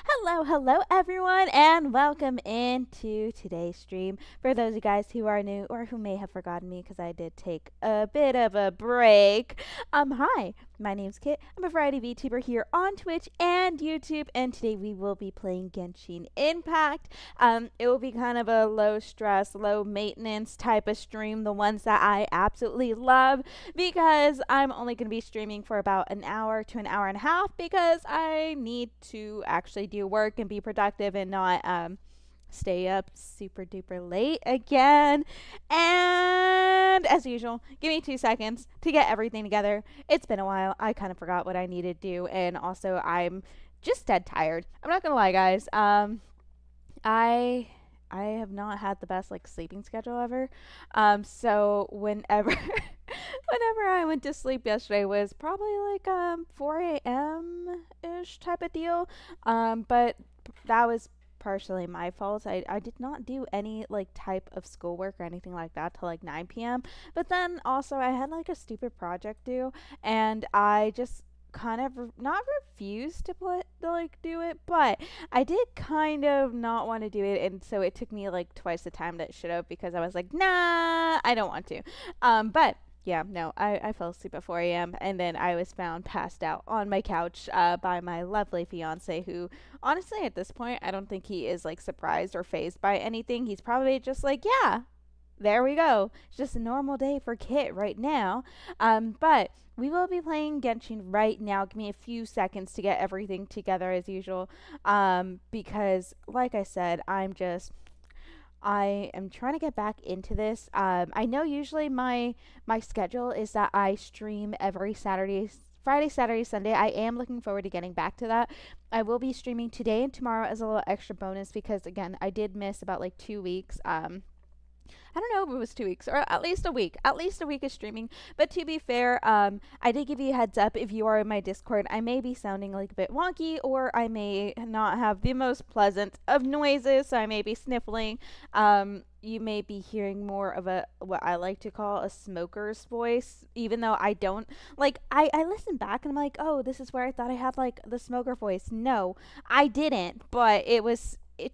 Hello, everyone, and welcome into today's stream. For those of you guys who are new or who may have forgotten me, because I did take a bit of a break. Hi, my name's Kit. I'm a variety VTuber here on Twitch and YouTube, and today we will be playing Genshin Impact. It will be kind of a low stress, low maintenance type of stream, the ones that I absolutely love, because I'm only going to be streaming for about an hour to an hour and a half because I need to actually do work and be productive and not stay up super duper late again. And as usual, give me 2 seconds to get everything together. It's been a while. I kind of forgot what I needed to do, and also I'm just dead tired. I'm not gonna lie, guys. I have not had the best sleeping schedule ever. So whenever whenever I went to sleep yesterday was probably 4 a.m. ish type of deal. But that was partially my fault. I did not do any type of schoolwork or anything like that till 9 p.m. But then also I had a stupid project due, and I just kind of not refused to do it, but I did kind of not want to do it, and so it took me twice the time that it should have, because I was like, nah, I don't want to. But yeah, no, I fell asleep at 4 a.m. and then I was found passed out on my couch by my lovely fiance, who honestly at this point I don't think he is surprised or fazed by anything. He's probably just yeah, there we go. It's just a normal day for Kit right now. But we will be playing Genshin right now. Give me a few seconds to get everything together as usual. Because like I said, I am trying to get back into this. I know usually my schedule is that I stream every Friday, Saturday, Sunday. I am looking forward to getting back to that. I will be streaming today and tomorrow as a little extra bonus because, again, I did miss about 2 weeks. I don't know if it was 2 weeks or at least a week. At least a week of streaming. But to be fair, I did give you a heads up. If you are in my Discord, I may be sounding a bit wonky, or I may not have the most pleasant of noises, so I may be sniffling. You may be hearing more of what I like to call a smoker's voice, even though I don't. I listen back and I'm like, oh, this is where I thought I had the smoker voice. No, I didn't, but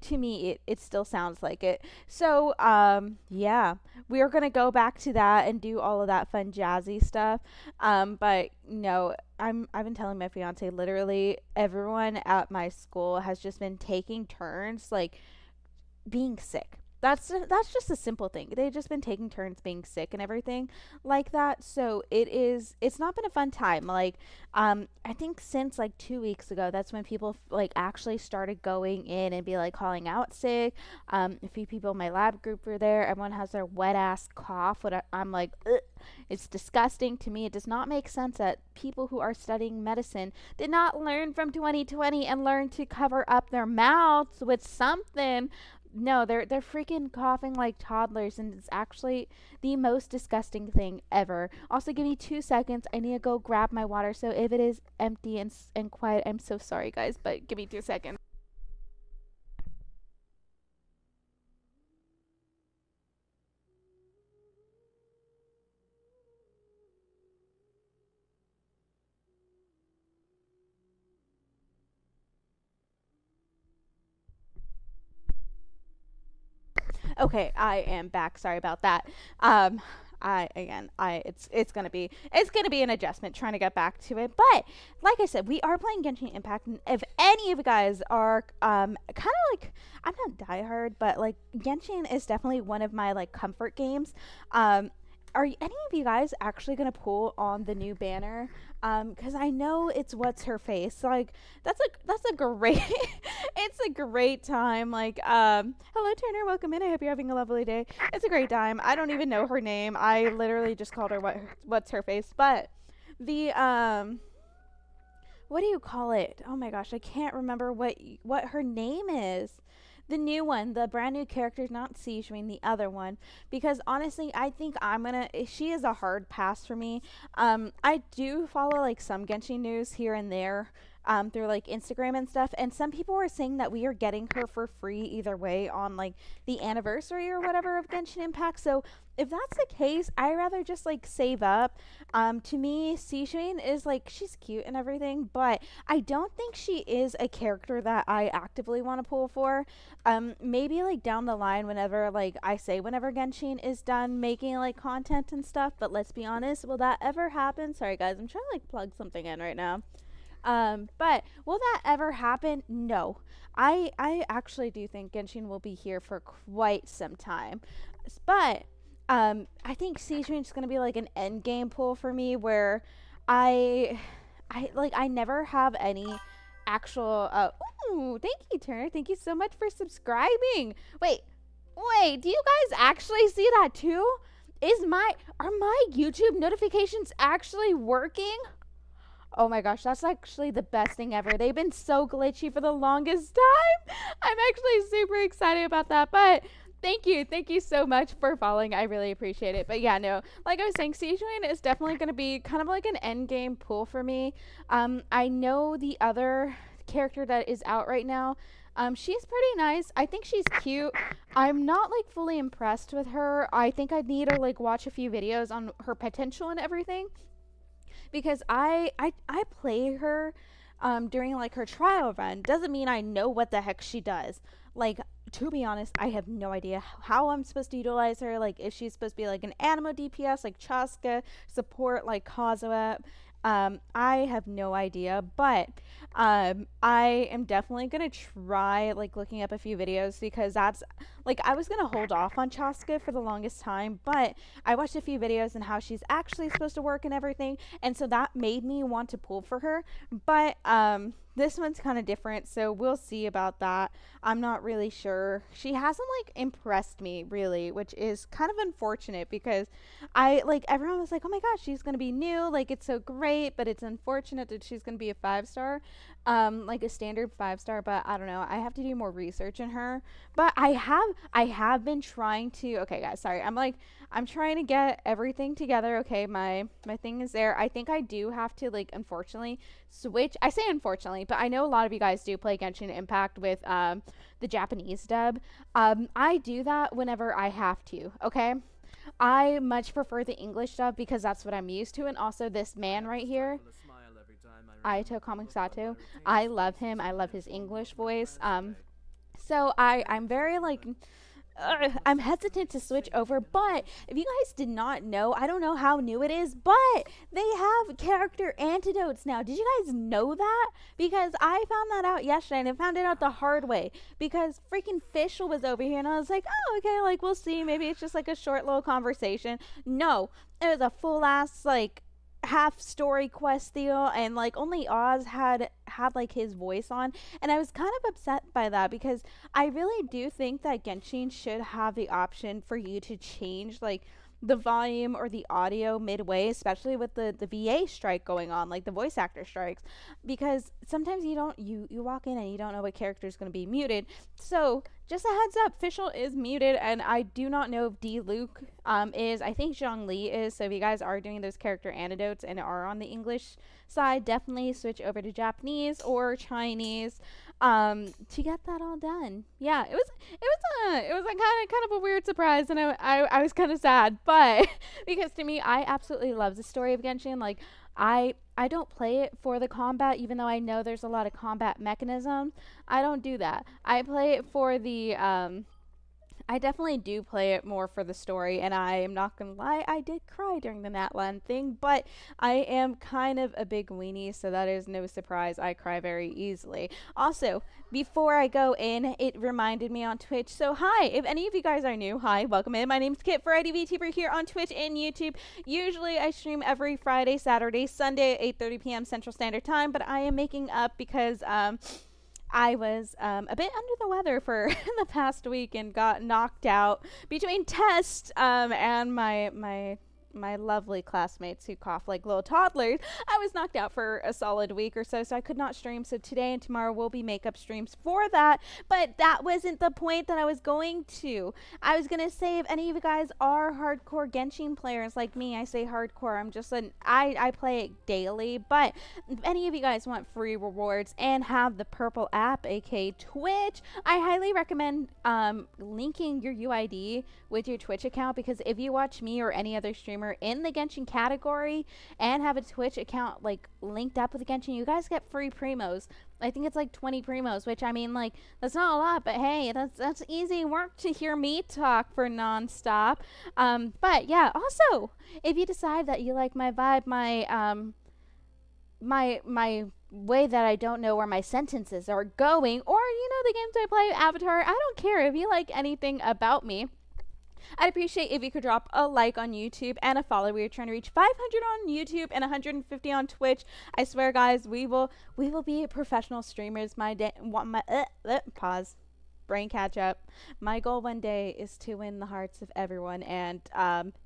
to me it still sounds like it. So yeah, we're gonna go back to that and do all of that fun jazzy stuff. But no, I've been telling my fiance, literally everyone at my school has just been taking turns being sick. That's just a simple thing. They've just been taking turns being sick and everything like that. So it's not been a fun time. I think since 2 weeks ago, that's when people actually started going in and be calling out sick. A few people in my lab group were there. Everyone has their wet ass cough. I'm like, ugh. It's disgusting to me. It does not make sense that people who are studying medicine did not learn from 2020 and learn to cover up their mouths with something. No, they're freaking coughing like toddlers, and it's actually the most disgusting thing ever. Also, give me 2 seconds. I need to go grab my water. So if it is empty and quiet, I'm so sorry, guys, but give me 2 seconds. Okay, I am back. Sorry about that. It's gonna be an adjustment trying to get back to it. But like I said, we are playing Genshin Impact, and if any of you guys are kind of I'm not diehard, but Genshin is definitely one of my comfort games. Are any of you guys actually gonna pull on the new banner? Because I know it's what's her face. That's a great it's a great time. Hello Turner, welcome in. I hope you're having a lovely day. It's a great time. I don't even know her name. I literally just called her what's her face. But the what do you call it? Oh my gosh, I can't remember what her name is. The new one, the brand new character, not Siege, I mean the other one. Because honestly, I think she is a hard pass for me. I do follow some Genshin news here and there through Instagram and stuff. And some people were saying that we are getting her for free either way on the anniversary or whatever of Genshin Impact. So if that's the case, I rather just like save up. To me, Seishun is like she's cute and everything, but I don't think she is a character that I actively want to pull for. Maybe like down the line, whenever like I say whenever Genshin is done making like content and stuff. But let's be honest, will that ever happen? Sorry guys, I'm trying to like plug something in right now. But will that ever happen? No. I actually do think Genshin will be here for quite some time. But I think Siege is going to be like an end game pull for me where I I never have any actual ooh, thank you Turner. Thank you so much for subscribing. Wait, do you guys actually see that too? Are my YouTube notifications actually working? Oh my gosh, that's actually the best thing ever. They've been so glitchy for the longest time. I'm actually super excited about that. But thank you so much for following. I really appreciate it. But yeah, no, like I was saying, Seijuan is definitely going to be kind of like an end game pull for me. I know the other character that is out right now. She's pretty nice. I think she's cute. I'm not like fully impressed with her. I think I need to like watch a few videos on her potential and everything because I play her during like her trial run. Doesn't mean I know what the heck she does. Like, to be honest, I have no idea how I'm supposed to utilize her. Like, if she's supposed to be like an Animo DPS, like Chaska, support like Kazuha. I have no idea, but I am definitely gonna try like looking up a few videos because that's like I was gonna hold off on Chaska for the longest time, but I watched a few videos and how she's actually supposed to work and everything, and so that made me want to pull for her. But this one's kind of different, so we'll see about that. I'm not really sure. She hasn't like impressed me really, which is kind of unfortunate because I like everyone was like, "Oh my gosh, she's going to be new. Like it's so great," but it's unfortunate that she's going to be a 5-star. Like a standard 5-star, but I don't know. I have to do more research in her. But I have been trying to. Okay, guys, sorry. I'm trying to get everything together. Okay, my thing is there. I think I do have to like unfortunately switch. I say unfortunately, but I know a lot of you guys do play Genshin Impact with the Japanese dub. I do that whenever I have to. Okay. I much prefer the English dub because that's what I'm used to, and also this man right here, Aito Kamisato. I love him. I love his English voice. So I'm very like I'm hesitant to switch over, but if you guys did not know, I don't know how new it is, but they have character antidotes now. Did you guys know that? Because I found that out yesterday and I found it out the hard way because freaking Fischl was over here and I was like, oh, okay, like we'll see. Maybe it's just like a short little conversation. No, it was a full ass like half story quest deal and like only Oz had like his voice on, and I was kind of upset by that because I really do think that Genshin should have the option for you to change like the volume or the audio midway, especially with the VA strike going on, like the voice actor strikes, because sometimes you walk in and you don't know what character is going to be muted. So just a heads up, Fischl is muted, and I do not know if D Luke is. I think Zhongli is. So if you guys are doing those character antidotes and are on the English side, definitely switch over to Japanese or Chinese to get that all done. Yeah, it was a kind of a weird surprise, and I was kind of sad, but because to me, I absolutely love the story of Genshin. Like I don't play it for the combat, even though I know there's a lot of combat mechanisms. I don't do that. I play it for the I definitely do play it more for the story, and I am not gonna lie, I did cry during the Natlan thing, but I am kind of a big weenie, so that is no surprise. I cry very easily. Also, before I go in, it reminded me on Twitch. So hi, if any of you guys are new, hi, welcome in. My name's Kit for IDVTuber here on Twitch and YouTube. Usually I stream every Friday, Saturday, Sunday at 8:30 p.m. Central Standard Time, but I am making up because I was a bit under the weather for the past week and got knocked out between tests and my my lovely classmates who cough like little toddlers, I was knocked out for a solid week or so, so I could not stream. So today and tomorrow will be makeup streams for that. But that wasn't the point that I was going to. I was gonna say, if any of you guys are hardcore Genshin players like me, I say hardcore. I play it daily. But if any of you guys want free rewards and have the purple app, aka Twitch, I highly recommend linking your UID with your Twitch account, because if you watch me or any other streamer in the Genshin category and have a Twitch account like linked up with Genshin, you guys get free primos. I think it's like 20 primos, which I mean, like, that's not a lot, but hey, that's easy work to hear me talk for nonstop. But yeah, also, if you decide that you like my vibe, my way that I don't know where my sentences are going, or the games I play, Avatar, I don't care if you like anything about me. I'd appreciate if you could drop a like on YouTube and a follow. We are trying to reach 500 on YouTube and 150 on Twitch. I swear, guys, we will be professional streamers. Pause. Brain catch up. My goal one day is to win the hearts of everyone and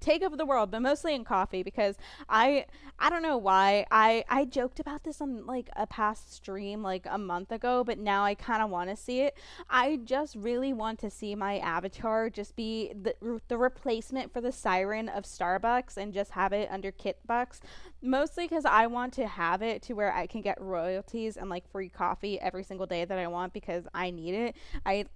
take over the world, but mostly in coffee, because I don't know why. I joked about this on like a past stream like a month ago, but now I kind of want to see it. I just really want to see my avatar just be the replacement for the siren of Starbucks and just have it under Kitbucks. Mostly because I want to have it to where I can get royalties and like free coffee every single day that I want, because I need it.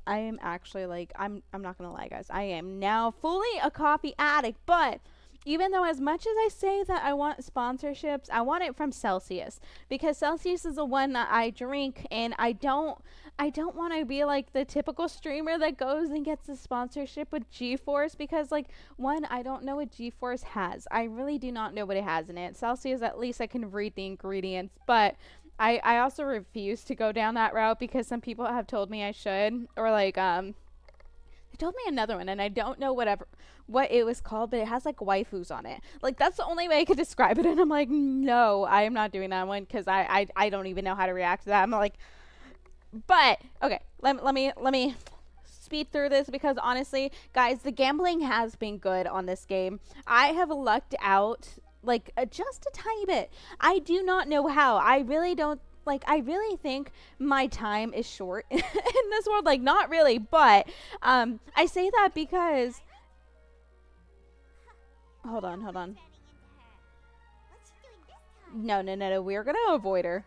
I am actually like, I'm not gonna lie, guys, I am now fully a coffee addict. But even though, as much as I say that I want sponsorships, I want it from Celsius, because Celsius is the one that I drink, and I don't want to be like the typical streamer that goes and gets a sponsorship with G-Force, because like, one, I don't know what G-Force has. I really do not know what it has in it. Celsius, at least I can read the ingredients, but I also refuse to go down that route, because some people have told me I should, or like they told me another one, and I don't know what it was called, but it has like waifus on it. Like, that's the only way I could describe it, and I'm like, no, I am not doing that one, because I don't even know how to react to that. I'm like, but okay, let me speed through this, because honestly, guys, the gambling has been good on this game. I have lucked out like just a tiny bit. I do not know how. I really don't. Like, I really think my time is short in this world. Like, not really, but I say that because, hold on. No, we're gonna avoid her.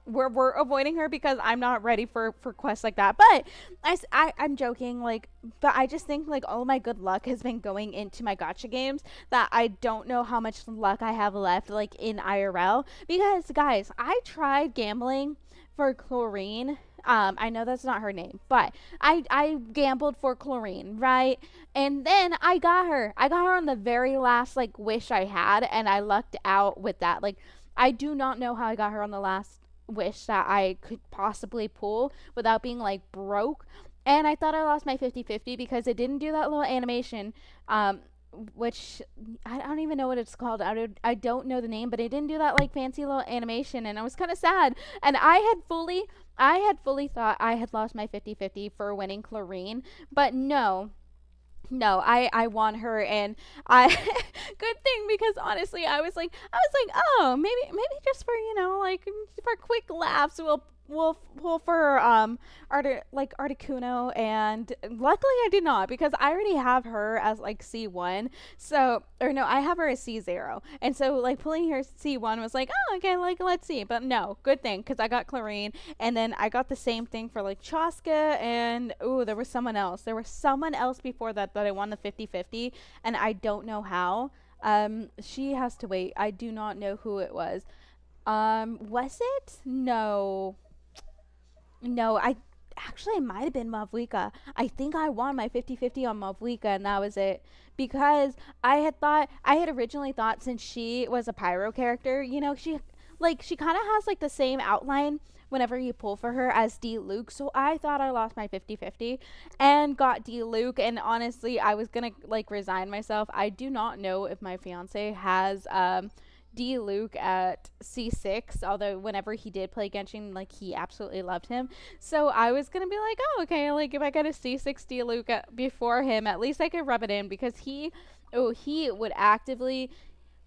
We're avoiding her because I'm not ready for quests like that. But I'm joking, like, but I just think like all my good luck has been going into my gacha games, that I don't know how much luck I have left like in IRL. Because, guys, I tried gambling for Chlorine. I know that's not her name, but I gambled for Chlorine, right? And then I got her on the very last like wish I had, and I lucked out with that. Like, I do not know how I got her on the last wish that I could possibly pull without being like broke. And I thought I lost my 50-50 because it didn't do that little animation, which I don't even know what it's called. I don't know the name, but it didn't do that like fancy little animation, and I was kind of sad. And I had fully thought I had lost my 50-50 for winning Chlorine, but no, I won her. And I good thing, because honestly I was like, oh, maybe just for like for quick laughs we'll pull for Articuno. And luckily I did not, because I already have her as like C1, so, or no, I have her as C0, and so like pulling her C1 was like, oh, okay, like, let's see. But no, good thing, because I got Chlorine, and then I got the same thing for like Chaska, and there was someone else before that I won the 50-50, and I don't know how. She has to wait. I do not know who it was. Was it? No, it might have been Mavwika. I think I won my 50-50 on Mavwika, and that was it. Because I had originally thought, since she was a pyro character, she kind of has like the same outline whenever you pull for her as D Luke. So I thought I lost my 50-50 and got D Luke, and honestly I was gonna like resign myself. I do not know if my fiance has D Luke at C6, although whenever he did play Genshin, like, he absolutely loved him. So I was gonna be like, oh, okay, like, if I got a C6 D Luke before him, at least I could rub it in, because he Oh, he would actively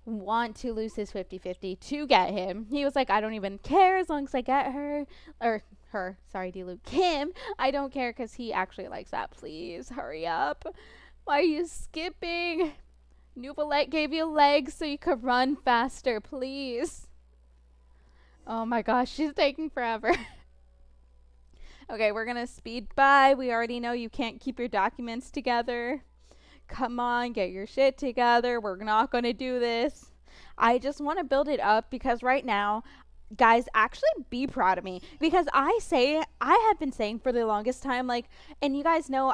want to lose his 50-50 to get him. He was like, I don't even care as long as I get her. Or her. Sorry, D-Luke. Kim. I don't care because he actually likes that. Please, hurry up. Why are you skipping? Nuvalet gave you legs so you could run faster. Please. Oh my gosh, she's taking forever. Okay, we're gonna speed by. We already know you can't keep your documents together. Come on, get your shit together. We're not gonna do this. I just want to build it up because right now, guys, actually be proud of me because I have been saying for the longest time, like, and you guys know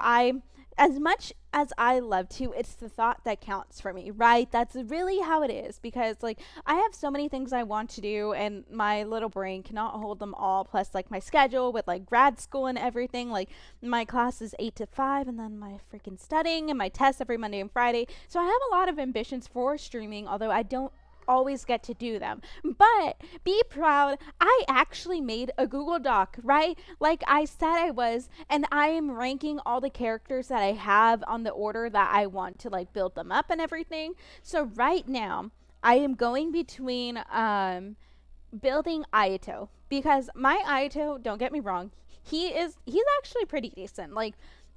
as much as I love to, it's the thought that counts for me, right? That's really how it is because, like, I have so many things I want to do and my little brain cannot hold them all. Plus, like, my schedule with, like, grad school and everything. Like, my class is 8 to 5 and then my freaking studying and my tests every Monday and Friday. So I have a lot of ambitions for streaming, although I don't always get to do them. But be proud, I actually made a Google Doc, right? Like I said I was, and I am ranking all the characters that I have on the order that I want to like build them up and everything. So right now, I am going between building Ayato because my Ayato, don't get me wrong, he's actually pretty decent. Like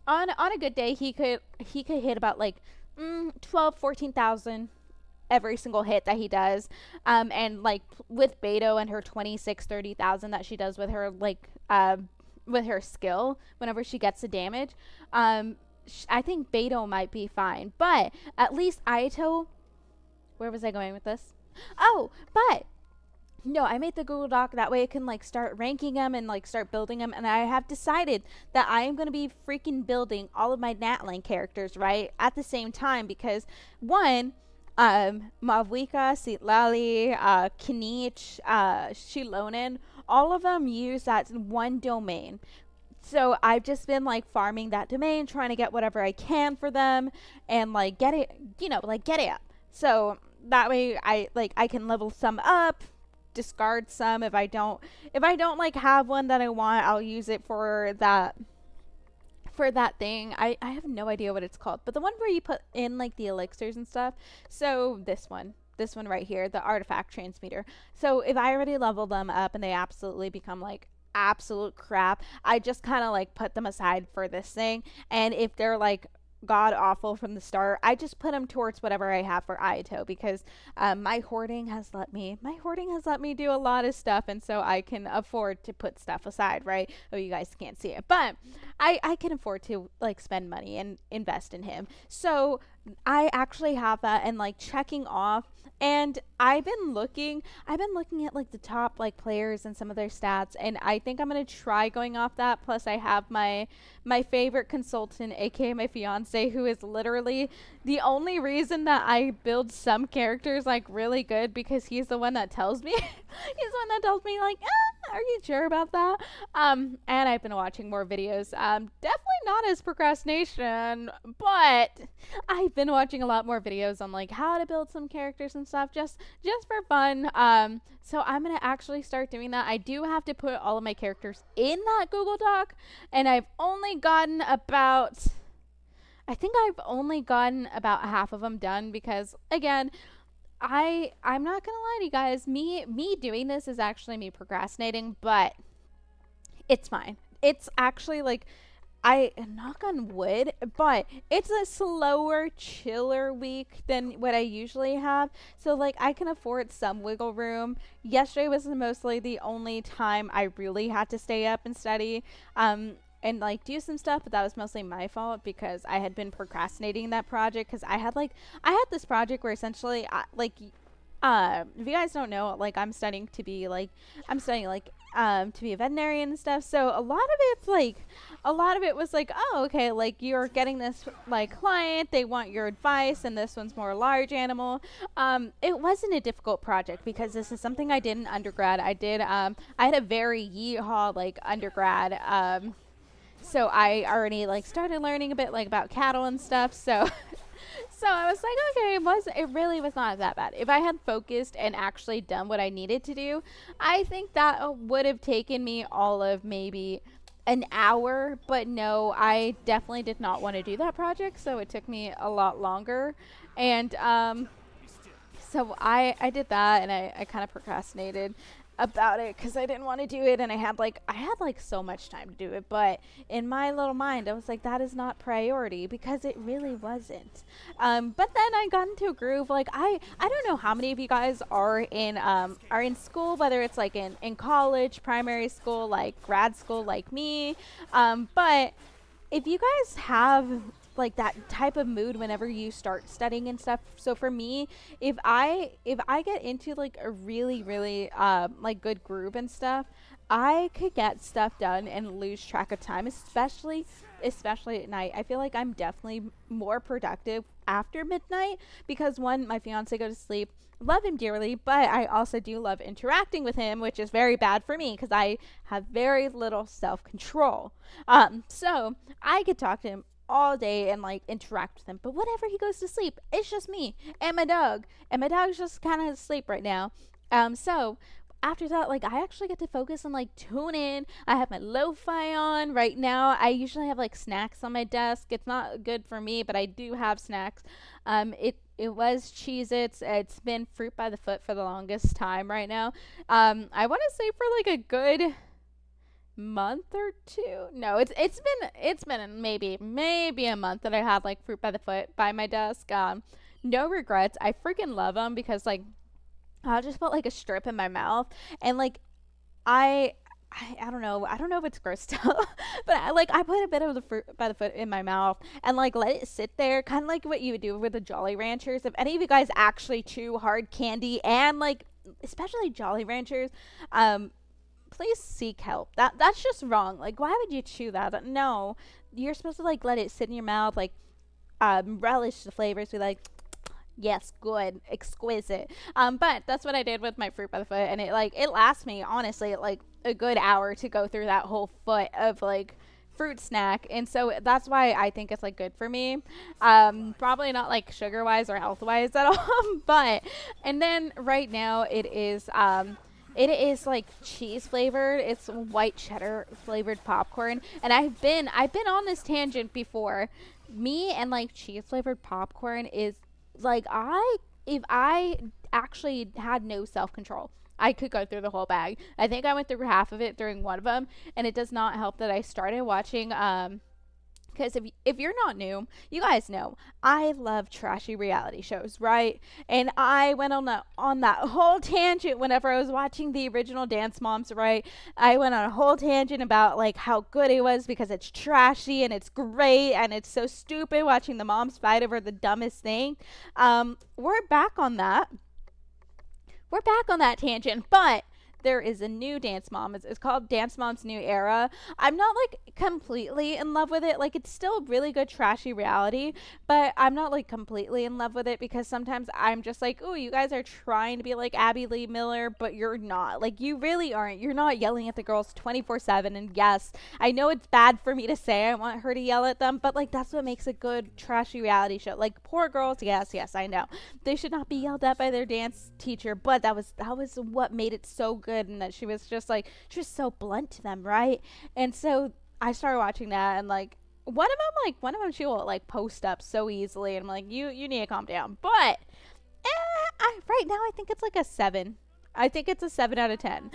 on a good day, he could hit about like 14,000 every single hit that he does, and like with Beto and her 26-30,000 that she does with her like with her skill whenever she gets the damage, I think Beto might be fine, but at least Ayato, where was I going with this? Oh, but no, I made the Google Doc that way I can like start ranking them and like start building them, and I have decided that I am going to be freaking building all of my Natlan characters right at the same time because one, Mavwika, Sitlali, Kinich, Shilonen, all of them use that one domain. So I've just been like farming that domain, trying to get whatever I can for them and like get it, like get it up. So that way I can level some up, discard some if I don't like have one that I want, I'll use it for that thing. I have no idea what it's called, but the one where you put in like the elixirs and stuff. So this one right here, the artifact transmuter. So if I already level them up and they absolutely become like absolute crap, I just kind of like put them aside for this thing. And if they're like god awful from the start, I just put them towards whatever I have for Ayato because my hoarding has let me do a lot of stuff, and so I can afford to put stuff aside, right? Oh, you guys can't see it, but I can afford to like spend money and invest in him. So I actually have that and like checking off. And I've been looking at like the top like players and some of their stats, and I think I'm gonna try going off that. Plus I have my favorite consultant, aka my fiance, who is literally the only reason that I build some characters like really good because he's the one that tells me like, are you sure about that? And I've been watching more videos. Definitely not as procrastination, but I've been watching a lot more videos on like how to build some characters and stuff just for fun. So I'm gonna actually start doing that. I do have to put all of my characters in that Google Doc, and I've only gotten about half of them done because again, I'm not gonna lie to you guys, me doing this is actually me procrastinating, but it's fine. It's actually like, I knock on wood, but it's a slower, chiller week than what I usually have. So like I can afford some wiggle room. Yesterday was mostly the only time I really had to stay up and study. And like do some stuff, but that was mostly my fault because I had been procrastinating that project because I had this project where essentially if you guys don't know, like I'm studying to be to be a veterinarian and stuff. So a lot of it was like, oh, okay, like you're getting this like client, they want your advice, and this one's more large animal. It wasn't a difficult project because this is something I did in undergrad. I had a very yeehaw like undergrad. So I already like started learning a bit like about cattle and stuff. So so I was like, okay, it really was not that bad. If I had focused and actually done what I needed to do, I think that would have taken me all of maybe an hour. But no, I definitely did not want to do that project, so it took me a lot longer. And so I did that, and I kind of procrastinated about it because I didn't want to do it, and I had like so much time to do it, but in my little mind I was like, that is not priority, because it really wasn't. But then I got into a groove. Like, I don't know how many of you guys are in school, whether it's like in college, primary school, like grad school, like me. But if you guys have like that type of mood whenever you start studying and stuff. So for me, if I get into like a really like good group and stuff, I could get stuff done and lose track of time, especially at night. I feel like I'm definitely more productive after midnight because, one, my fiance goes to sleep. Love him dearly, but I also do love interacting with him, which is very bad for me because I have very little self control. So I could talk to him all day and like interact with him. But whenever he goes to sleep, it's just me and my dog. And my dog's just kind of asleep right now. So after that, like, I actually get to focus and like tune in. I have my lo-fi on right now. I usually have like snacks on my desk. It's not good for me, but I do have snacks. It was Cheez-Its. It's been fruit by the foot for the longest time right now. I want to say for like a good month or two. No, it's been maybe a month that I had like fruit by the foot by my desk. No regrets. I freaking love them because like I'll just put like a strip in my mouth, and like I. I don't know. I don't know if it's gross still, but I put a bit of the fruit by the foot in my mouth and like let it sit there, kind of like what you would do with the Jolly Ranchers. If any of you guys actually chew hard candy, and like especially Jolly Ranchers, um, please seek help. That's just wrong. Like, why would you chew that? No, you're supposed to like let it sit in your mouth, like relish the flavors. Be like, yes, good, exquisite. But that's what I did with my fruit by the foot, and it lasts me honestly like a good hour to go through that whole foot of like fruit snack, and so that's why I think it's like good for me. Probably not like sugar wise or health wise at all, but and then right now it is like cheese flavored. It's white cheddar flavored popcorn, and I've been on this tangent before. Me and like cheese flavored popcorn is like I if I actually had no self control, I could go through the whole bag. I think I went through half of it during one of them, and it does not help that I started watching because if you're not new, you guys know I love trashy reality shows, right? And I went on that whole tangent whenever I was watching the original Dance Moms, right? I went on a whole tangent about like how good it was because it's trashy and it's great and it's so stupid watching the moms fight over the dumbest thing. We're back on that. We're back on that tangent, but there is a new Dance Mom. It's called Dance Mom's New Era. I'm not like completely in love with it. Like, it's still really good trashy reality, but I'm not like completely in love with it because sometimes I'm just like, oh, you guys are trying to be like Abby Lee Miller, but you're not. Like, you really aren't. You're not yelling at the girls 24/7. And yes, I know it's bad for me to say I want her to yell at them, but like that's what makes a good trashy reality show. Like, poor girls, yes, I know they should not be yelled at by their dance teacher, but that was what made it so good, and that she was so blunt to them, right? And so I started watching that, and like one of them she will like post up so easily, and I'm like, you need to calm down. But right now I think it's like a 7. I think it's a 7 out of 10.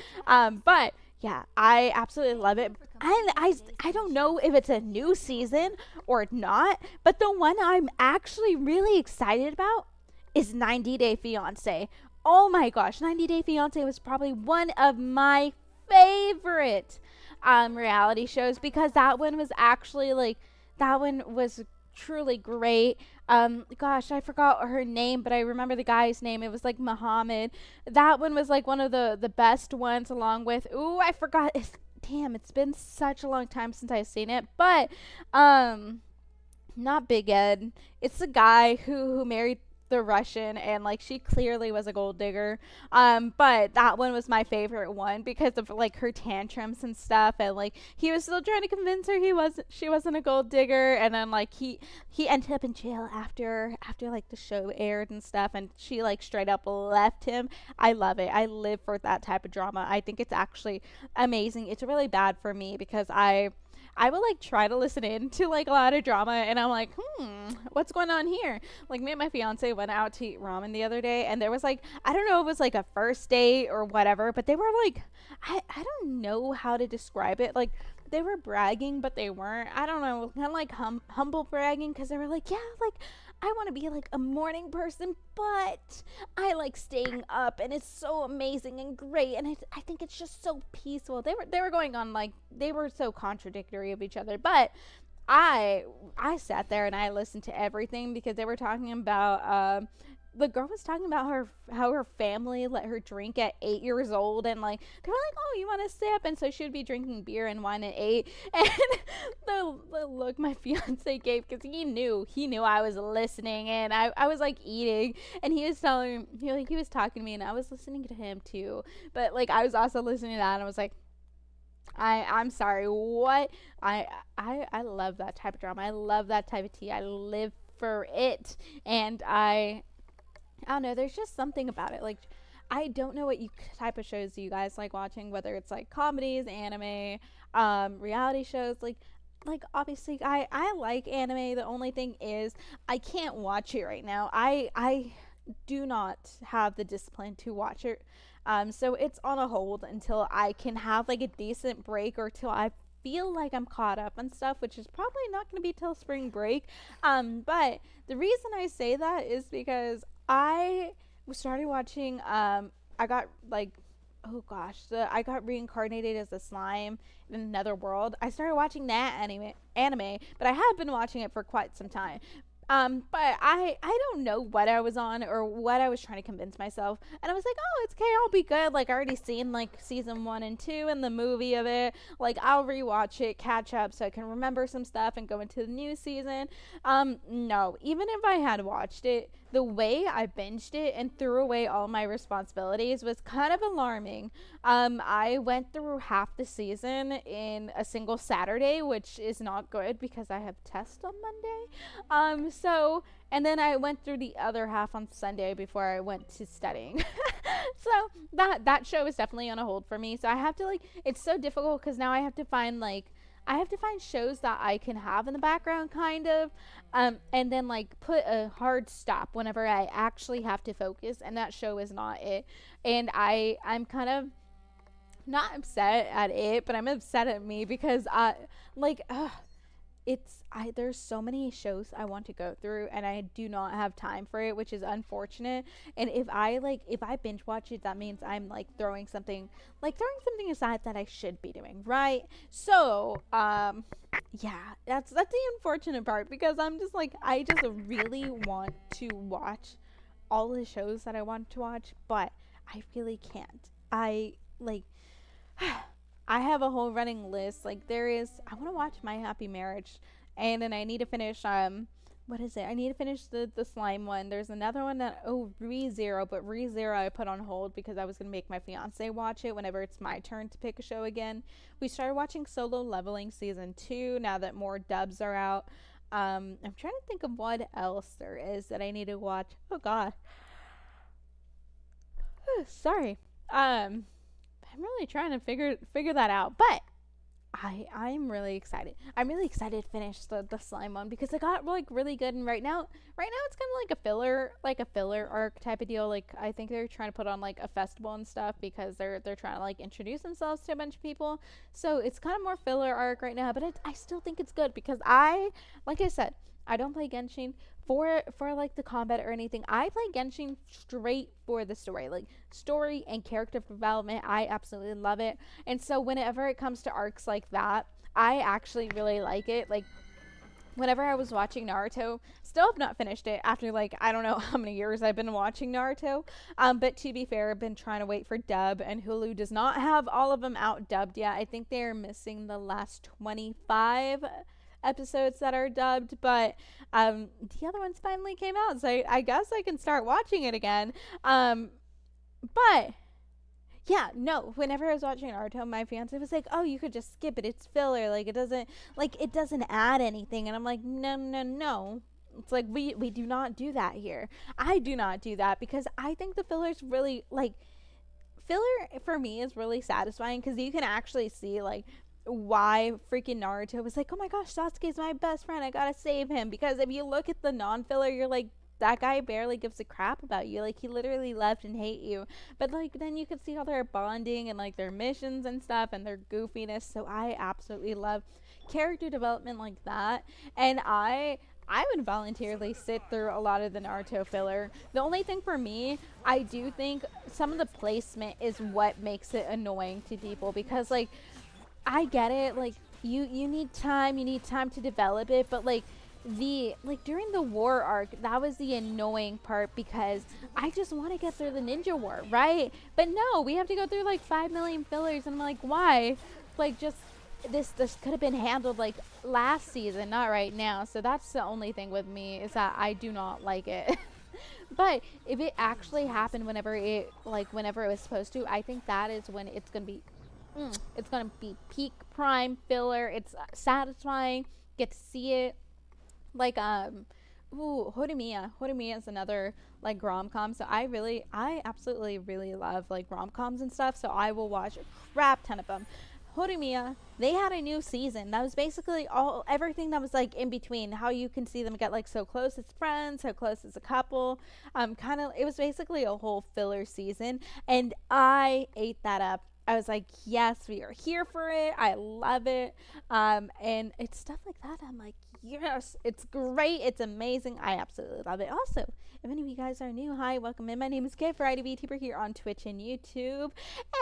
But yeah, I absolutely love it. And I don't know if it's a new season or not, but the one I'm actually really excited about is 90 Day Fiance. Oh my gosh, 90 Day Fiance was probably one of my favorite reality shows because that one was actually like, that one was truly great. Gosh, I forgot her name, but I remember the guy's name. It was like Muhammad. That one was like one of the best ones, along with, ooh, I forgot. Damn, it's been such a long time since I've seen it. But not Big Ed. It's the guy who married the Russian, and like she clearly was a gold digger. But that one was my favorite one because of like her tantrums and stuff, and like he was still trying to convince her she wasn't a gold digger, and then like he ended up in jail after like the show aired and stuff, and she like straight up left him. I love it. I live for that type of drama. I think it's actually amazing. It's really bad for me because I will like try to listen in to like a lot of drama, and I'm like, what's going on here? Like me and my fiance went out to eat ramen the other day, and there was like, I don't know if it was like a first date or whatever, but they were like, I don't know how to describe it. Like they were bragging, but they weren't. I don't know, kind of like humble bragging, because they were like, yeah, like I want to be like a morning person, but I like staying up, and it's so amazing and great, and I think it's just so peaceful. They were going on like, they were so contradictory of each other, but I I sat there and I listened to everything, because they were talking about the girl was talking about her, how her family let her drink at 8 years old, and like they were like, oh, you want to sip, and so she would be drinking beer and wine at 8. And the look my fiance gave, because he knew I was listening, and I was like eating, and he was telling, he was talking to me, and I was listening to him too, but like I was also listening to that, and I was like, I'm sorry, what? I love that type of drama. I love that type of tea. I live for it. And I don't know, there's just something about it. Like I don't know what type of shows you guys like watching, whether it's like comedies, anime, reality shows, like obviously I like anime. The only thing is I can't watch it right now. I do not have the discipline to watch it. So it's on a hold until I can have like a decent break, or till I feel like I'm caught up on stuff, which is probably not going to be till spring break. But the reason I say that is because I started watching. I got like, oh gosh, I got reincarnated as a slime in another world. I started watching that anime, but I have been watching it for quite some time. But I don't know what I was on or what I was trying to convince myself. And I was like, oh, it's okay, I'll be good. Like I already seen like season 1 and 2 and the movie of it. Like I'll rewatch it, catch up so I can remember some stuff and go into the new season. No, even if I had watched it, the way I binged it and threw away all my responsibilities was kind of alarming. I went through half the season in a single Saturday, which is not good because I have tests on Monday. So, and then I went through the other half on Sunday before I went to studying. So that show is definitely on a hold for me. So I have to like, it's so difficult because now I have to find like, I have to find shows that I can have in the background, kind of, and then like put a hard stop whenever I actually have to focus, and that show is not it. And I'm kind of not upset at it, but I'm upset at me because I like, there's so many shows I want to go through, and I do not have time for it, which is unfortunate. And if I binge watch it, that means I'm like throwing something aside that I should be doing, right? So yeah, that's the unfortunate part, because I'm just like, I just really want to watch all the shows that I want to watch, but I really can't. I like I have a whole running list. Like I want to watch My Happy Marriage, and then I need to finish what is it? I need to finish the slime one. There's another one that, ReZero, but ReZero I put on hold because I was gonna make my fiance watch it whenever it's my turn to pick a show again. We started watching Solo Leveling season 2 now that more dubs are out. I'm trying to think of what else there is that I need to watch. Oh god. Sorry. I'm really trying to figure that out, but I'm really excited. I'm really excited to finish the slime one because it got like really good, and right now it's kind of like a filler arc type of deal. Like I think they're trying to put on like a festival and stuff because they're trying to like introduce themselves to a bunch of people. So it's kind of more filler arc right now, but I still think it's good because like I said, I don't play Genshin for like the combat or anything. I play Genshin straight for the story, like story and character development. I absolutely love it. And so whenever it comes to arcs like that, I actually really like it. Like whenever I was watching Naruto, still have not finished it after like I don't know how many years I've been watching Naruto. But to be fair, I've been trying to wait for dub, and Hulu does not have all of them out dubbed yet. I think they are missing the last 25 episodes that are dubbed, but the other ones finally came out, so I guess I can start watching it again. But yeah, no, whenever I was watching Naruto, my fiance was like, oh, you could just skip it, it's filler, like it doesn't add anything. And I'm like, no, it's like we do not do that here. I do not do that because I think the filler's really like, filler for me is really satisfying because you can actually see like why freaking Naruto was like, oh my gosh, Sasuke's my best friend, I gotta save him. Because if you look at the non-filler, you're like, that guy barely gives a crap about you. Like, he literally left and hate you. But like, then you can see how they're bonding and like their missions and stuff and their goofiness. So I absolutely love character development like that. And I would voluntarily sit through a lot of the Naruto filler. The only thing for me, I do think some of the placement is what makes it annoying to people. Because like, I get it, like, you need time to develop it. But like, the like during the war arc, that was the annoying part, because I just want to get through the ninja war, right? But no, we have to go through like 5 million fillers, and I'm like, why? Like, just this could have been handled like last season, not right now. So that's the only thing with me, is that I do not like it. But if it actually happened whenever it was supposed to, I think that is when it's gonna be it's gonna be peak prime filler. It's satisfying, get to see it. Like, ooh, Horimiya is another like rom-com. So I absolutely really love like rom-coms and stuff, so I will watch a crap ton of them. Horimiya, they had a new season that was basically everything that was like in between, how you can see them get like so close as friends, so close as a couple. Kind of, it was basically a whole filler season, and I ate that up. I was like, yes, we are here for it. I love it. And it's stuff like that. I'm like, yes, it's great. It's amazing. I absolutely love it. Also, if any of you guys are new, hi, welcome in. My name is Kay, Variety VTuber here on Twitch and YouTube.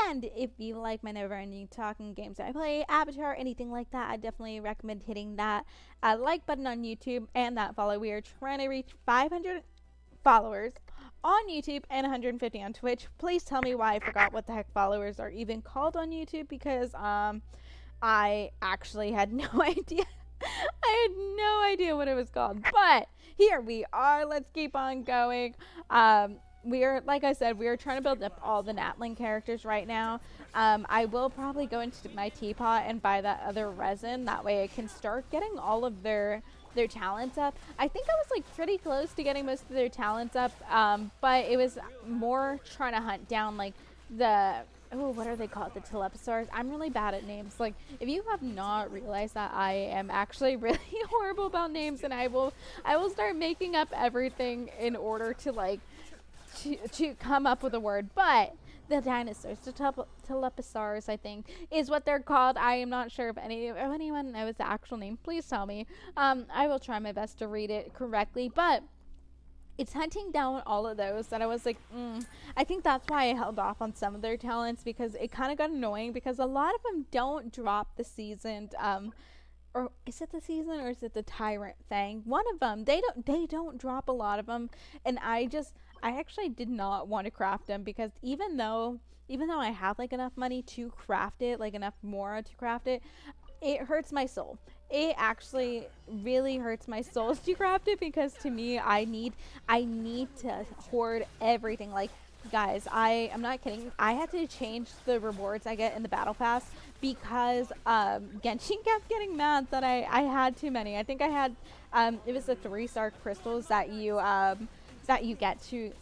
And if you like my never-ending talking games that I play, Avatar, anything like that, I definitely recommend hitting that like button on YouTube and that follow. We are trying to reach 500 followers on YouTube and 150 on Twitch. Please tell me why I forgot what the heck followers are even called on YouTube, because I actually had no idea. I had no idea what it was called. But here we are. Let's keep on going. We are, like I said, we are trying to build up all the Natling characters right now. I will probably go into my teapot and buy that other resin. That way I can start getting all of their talents up. I think I was like pretty close to getting most of their talents up, but it was more trying to hunt down like what are they called? The telepasaurs. I'm really bad at names. Like, if you have not realized that, I am actually really horrible about names, and I will start making up everything in order to like to come up with a word. But the dinosaurs, the telepasaurs, I think, is what they're called. I am not sure if anyone knows the actual name. Please tell me. I will try my best to read it correctly, but it's hunting down all of those that I was like, I think that's why I held off on some of their talents, because it kind of got annoying, because a lot of them don't drop the seasoned, or is it the season, or is it the tyrant thing? One of them, they don't drop a lot of them, and I actually did not want to craft them, because even though I have like enough money to craft it, like enough mora to craft it, it hurts my soul. It actually really hurts my soul to craft it, because to me, I need to hoard everything. Like, guys, I'm not kidding. I had to change the rewards I get in the battle pass, because Genshin kept getting mad that I had too many. I think I had it was the 3-star crystals that you get to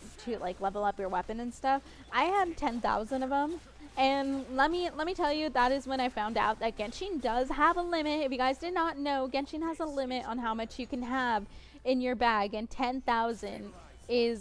like level up your weapon and stuff. I had 10,000 of them. And let me tell you, that is when I found out that Genshin does have a limit. If you guys did not know, Genshin has a limit on how much you can have in your bag, and 10,000 is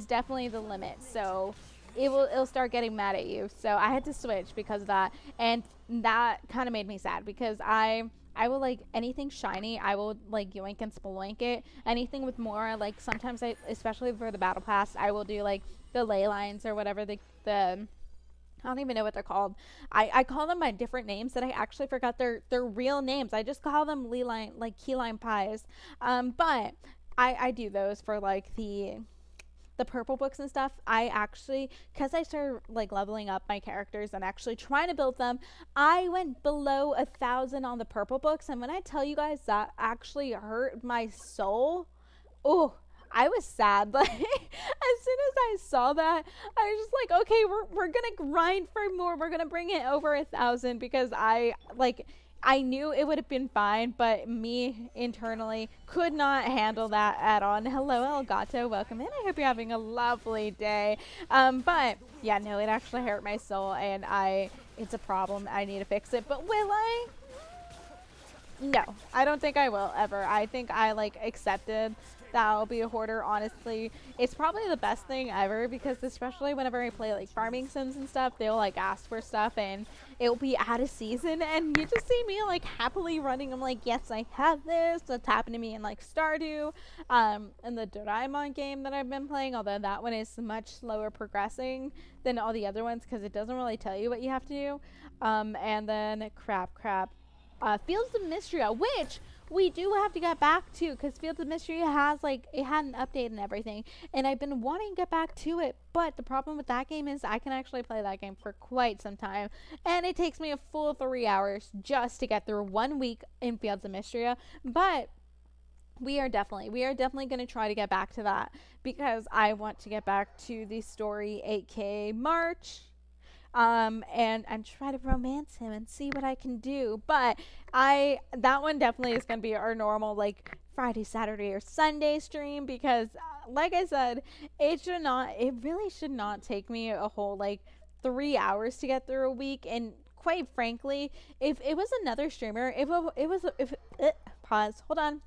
definitely the limit. So it'll start getting mad at you. So I had to switch because of that, and that kind of made me sad, because I will like anything shiny, I will like yoink and sploink it. Anything with more, like sometimes especially for the battle pass, I will do like the ley lines or whatever the I don't even know what they're called. I call them by different names that I actually forgot their real names. I just call them key lime pies. But I do those for like the purple books and stuff. I actually, because I started like leveling up my characters and actually trying to build them, I went below 1,000 on the purple books. And when I tell you guys, that actually hurt my soul. Oh, I was sad. Like, as soon as I saw that, I was just like, okay, we're gonna grind for more. We're gonna bring it over 1,000, because I I knew it would have been fine, but me internally could not handle that at all. And hello, Elgato, welcome in. I hope you're having a lovely day. But yeah, no, it actually hurt my soul, and it's a problem. I need to fix it. But will I? No, I don't think I will ever. I think I like accepted that I'll be a hoarder. Honestly, it's probably the best thing ever, because especially whenever I play like farming sims and stuff, they'll like ask for stuff and it'll be out of season, and you just see me like happily running. I'm like, yes, I have this. That's happened to me in like Stardew, in the Doraemon game that I've been playing. Although that one is much slower progressing than all the other ones because it doesn't really tell you what you have to do. And then crap. Fields of Mystria, which we do have to get back to, because Fields of Mystria has like, it had an update and everything, and I've been wanting to get back to it. But the problem with that game is I can actually play that game for quite some time, and it takes me a full 3 hours just to get through 1 week in Fields of Mystria. But we are definitely going to try to get back to that, because I want to get back to the story 8K March, and try to romance him and see what I can do. But that one definitely is going to be our normal like Friday, Saturday, or Sunday stream, because like I said, it really should not take me a whole like 3 hours to get through a week. And quite frankly, if it was another streamer, pause, hold on.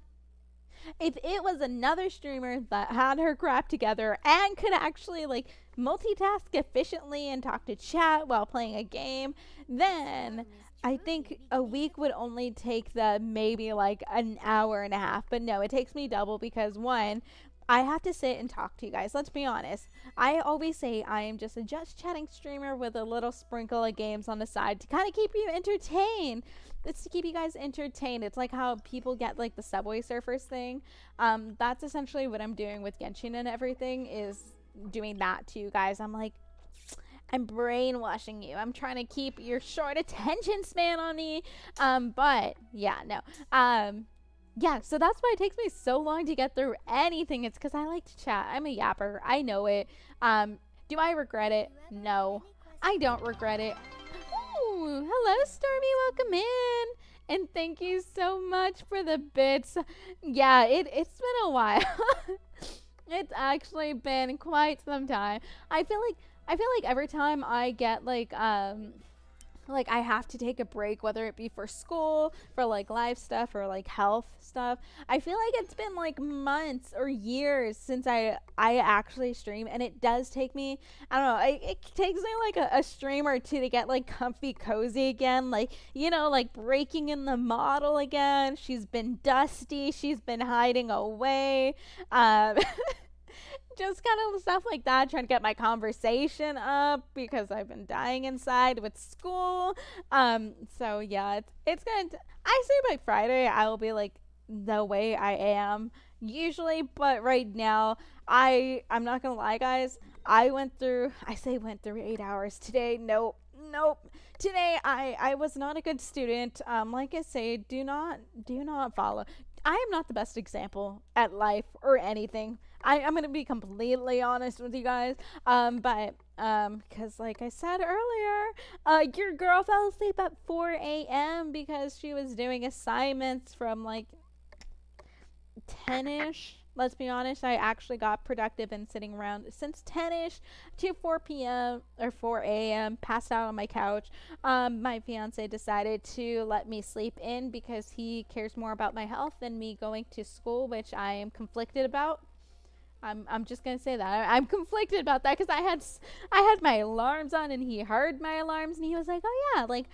If it was another streamer that had her crap together and could actually like multitask efficiently and talk to chat while playing a game, then I think a week would only take them maybe like an hour and a half. But no, it takes me double, because one, I have to sit and talk to you guys. Let's be honest. I always say I am just a just chatting streamer with a little sprinkle of games on the side to kind of keep you entertained. It's to keep you guys entertained. It's like how people get like the Subway Surfers thing. That's essentially what I'm doing with Genshin and everything, is doing that to you guys. I'm like, I'm brainwashing you. I'm trying to keep your short attention span on me. But yeah, no. Yeah, so that's why it takes me so long to get through anything. It's because I like to chat. I'm a yapper. I know it. Do I regret it? No, I don't regret it. Ooh, hello, Stormy. Welcome in. And thank you so much for the bits. Yeah, it's been a while. It's actually been quite some time. I feel like every time I get like I have to take a break, whether it be for school, for like life stuff, or like health stuff, I feel like it's been like months or years since I actually stream. And it does take me, I don't know, it takes me like a stream or two to get like comfy cozy again, like, you know, like breaking in the model again. She's been dusty, she's been hiding away, just kind of stuff like that, trying to get my conversation up, because I've been dying inside with school. So yeah, it's gonna I say by Friday I will be like the way I am usually. But right now, I'm not gonna lie, guys, went through 8 hours today. Nope. Today I was not a good student. Like I say, do not follow. I am not the best example at life or anything. I'm going to be completely honest with you guys. Because like I said earlier, your girl fell asleep at 4 a.m. because she was doing assignments from like 10-ish. Let's be honest, I actually got productive and sitting around since 10-ish to 4 p.m. or 4 a.m. passed out on my couch. My fiance decided to let me sleep in because he cares more about my health than me going to school, which I am conflicted about. I'm just gonna say that I'm conflicted about that, because I had my alarms on and he heard my alarms and he was like, oh yeah, like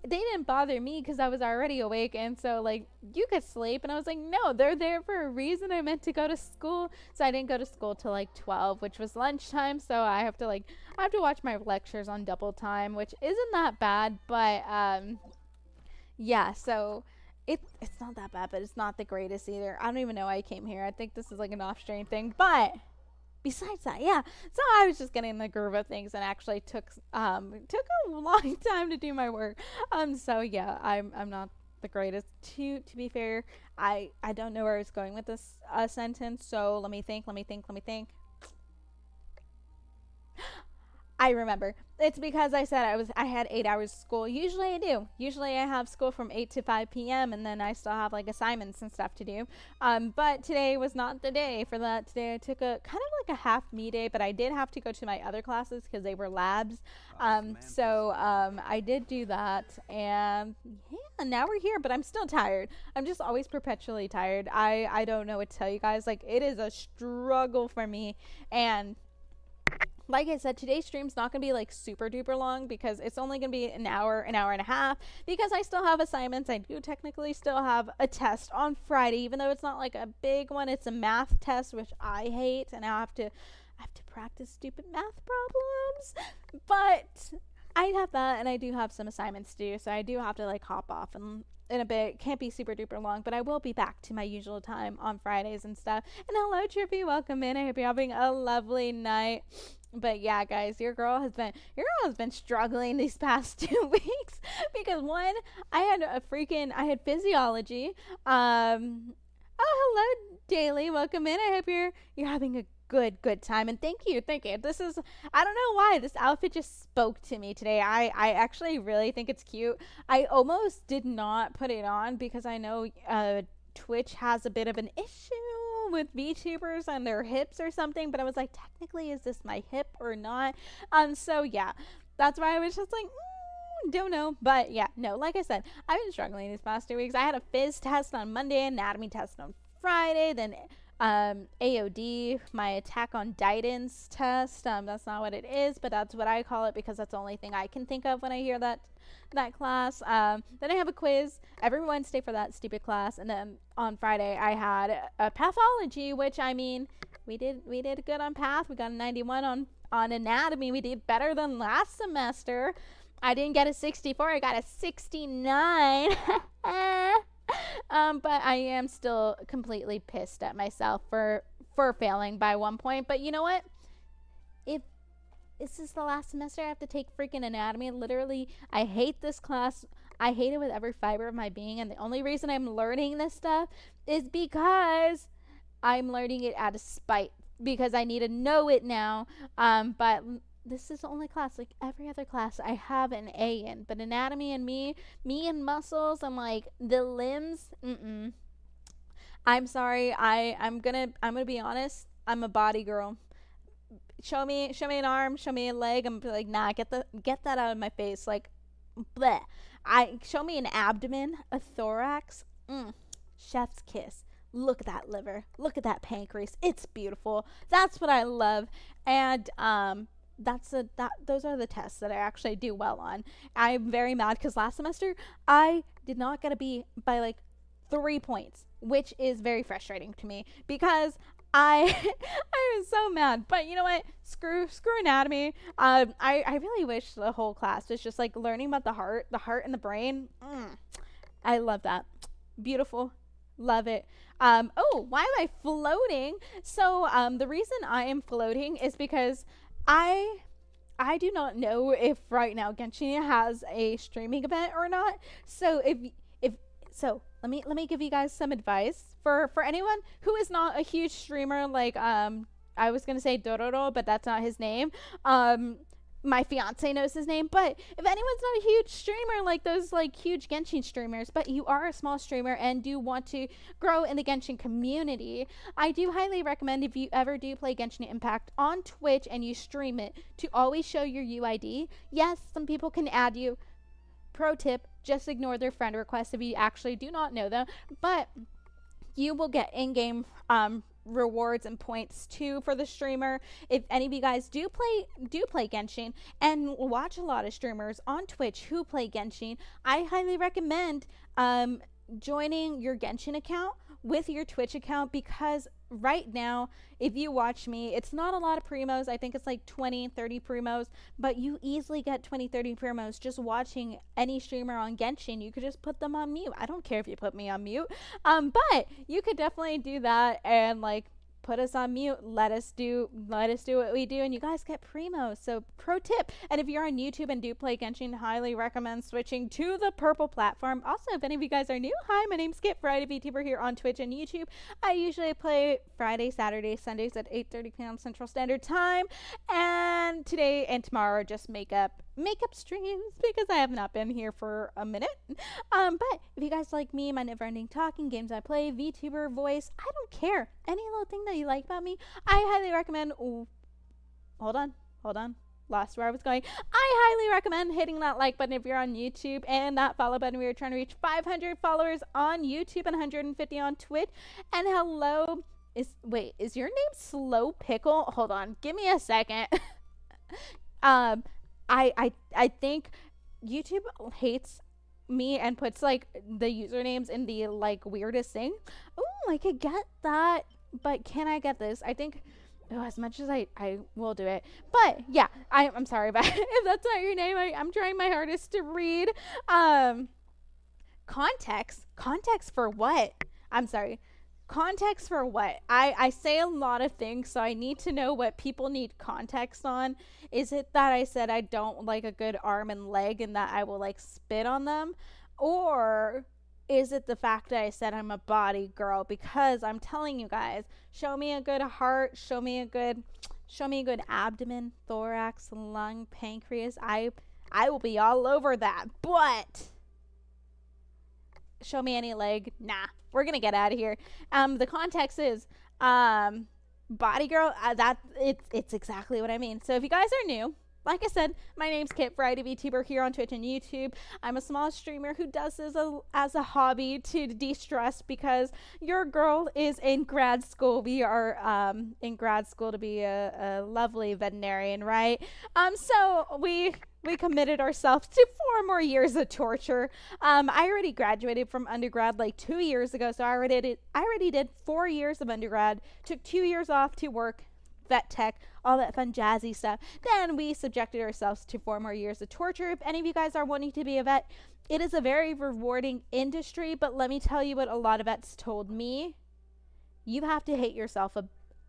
they didn't bother me because I was already awake, and so like you could sleep. And I was like, no, they're there for a reason. I meant to go to school. So I didn't go to school till like 12, which was lunchtime. So I have to watch my lectures on double time, which isn't that bad. But yeah, so it's not that bad, but it's not the greatest either. I don't even know why I came here. I think this is like an off-stream thing. But besides that, yeah. So I was just getting in the groove of things, and actually took a long time to do my work. So yeah, I'm not the greatest. To be fair, I don't know where I was going with this sentence. So let me think. I remember. It's because I said I had 8 hours of school. Usually I do. Usually I have school from 8 to 5 p.m. and then I still have like assignments and stuff to do. But today was not the day for that. Today I took a kind of like a half me day, but I did have to go to my other classes because they were labs. I did do that, and yeah, now we're here. But I'm still tired. I'm just always perpetually tired. I don't know what to tell you guys. Like, it is a struggle for me, and like I said, today's stream's not going to be like super duper long because it's only going to be an hour and a half, because I still have assignments. I do technically still have a test on Friday, even though it's not like a big one. It's a math test, which I hate, and I have to practice stupid math problems. But I have that, and I do have some assignments to do, so I do have to like hop off and in a bit. Can't be super duper long, but I will be back to my usual time on Fridays and stuff. And hello, Trippy, welcome in. I hope you're having a lovely night. But yeah, guys, your girl has been struggling these past 2 weeks because one, I had physiology. Oh, hello, Daily, welcome in. I hope you're having a good time, and thank you. This is, I don't know why this outfit just spoke to me today. I actually really think it's cute. I almost did not put it on because I know Twitch has a bit of an issue with VTubers and their hips or something, but I was like, technically, is this my hip or not? So yeah, that's why I was just like, don't know. But yeah, no, like I said, I've been struggling these past 2 weeks. I had a phys test on Monday, anatomy test on Friday, then AOD, my attack on Titans test. That's not what it is, but that's what I call it because that's the only thing I can think of when I hear that class. Then I have a quiz every Wednesday for that stupid class, and then on Friday I had a pathology, which, I mean, we did good on path. We got a 91 on anatomy. We did better than last semester. I didn't get a 64. I got a 69. But I am still completely pissed at myself for failing by 1 point. But you know what? If this is the last semester I have to take freaking anatomy, literally, I hate this class. I hate it with every fiber of my being. And the only reason I'm learning this stuff is because I'm learning it out of spite, because I need to know it now. But this is the only class, like every other class, I have an A in. But anatomy and me and muscles and like the limbs, I'm sorry. I'm gonna be honest. I'm a body girl. Show me an arm, show me a leg. I'm like, nah, get that out of my face. Like, bleh. Show me an abdomen, a thorax. Chef's kiss. Look at that liver. Look at that pancreas. It's beautiful. That's what I love. And those are the tests that I actually do well on. I'm very mad because last semester I did not get a B by like 3 points, which is very frustrating to me because I was so mad. But you know what? Screw anatomy. I really wish the whole class was just like learning about the heart and the brain. I love that. Beautiful. Love it. Oh, why am I floating? So the reason I am floating is because I do not know if right now Genshin has a streaming event or not. So let me give you guys some advice for anyone who is not a huge streamer. Like I was gonna say Dororo, but that's not his name. My fiance knows his name, but if anyone's not a huge streamer like those like huge Genshin streamers, but you are a small streamer and do want to grow in the Genshin community, I do highly recommend, if you ever do play Genshin Impact on Twitch and you stream it, to always show your UID. Yes, some people can add you. Pro tip, just ignore their friend requests if you actually do not know them, but you will get in-game rewards and points too for the streamer. If any of you guys do play Genshin and watch a lot of streamers on Twitch who play Genshin, I highly recommend joining your Genshin account with your Twitch account, because right now, if you watch me, it's not a lot of primos. I think it's like 20-30 primos, but you easily get 20-30 primos just watching any streamer on Genshin. You could just put them on mute. I don't care if you put me on mute, but you could definitely do that and like put us on mute, let us do what we do, and you guys get primo. So pro tip. And if you're on YouTube and do play Genshin, highly recommend switching to the purple platform. Also, if any of you guys are new, hi, my name's Skip, variety VTuber here on Twitch and YouTube. I usually play Friday, Saturday, Sundays at 8:30 p.m. Central Standard Time, and today and tomorrow just makeup streams because I have not been here for a minute. But if you guys like me, my never-ending talking, games I play, VTuber voice, I don't care. Any little thing that you like about me, I highly recommend. Ooh, hold on, lost where I was going. I highly recommend hitting that like button if you're on YouTube, and that follow button. We are trying to reach 500 followers on YouTube and 150 on Twitch. And hello, is your name Slow Pickle? Hold on, give me a second. I think YouTube hates me and puts like the usernames in the like weirdest thing. Oh, I could get that, but can I get this? I think as much as I will do it. But yeah, I'm sorry about if that's not your name. I'm trying my hardest to read. Context for what? I'm sorry. Context for what? I say a lot of things, so I need to know what people need context on. Is it that I said I don't like a good arm and leg and that I will like spit on them? Or is it the fact that I said I'm a body girl? Because I'm telling you guys, show me a good heart, show me a good abdomen, thorax, lung, pancreas. I will be all over that. But show me any leg, nah, we're gonna get out of here. The context is body girl, that it's exactly what I mean. So if you guys are new, like I said, my name's Kit, variety VTuber here on Twitch and YouTube. I'm a small streamer who does this as a hobby to de-stress because your girl is in grad school. We are in grad school to be a lovely veterinarian, right? So we committed ourselves to 4 more years of torture. I already graduated from undergrad like 2 years ago, so I already did 4 years of undergrad, took 2 years off to work, vet tech, all that fun jazzy stuff. Then we subjected ourselves to 4 more years of torture. If any of you guys are wanting to be a vet, it is a very rewarding industry, but let me tell you what a lot of vets told me. You have to hate yourself a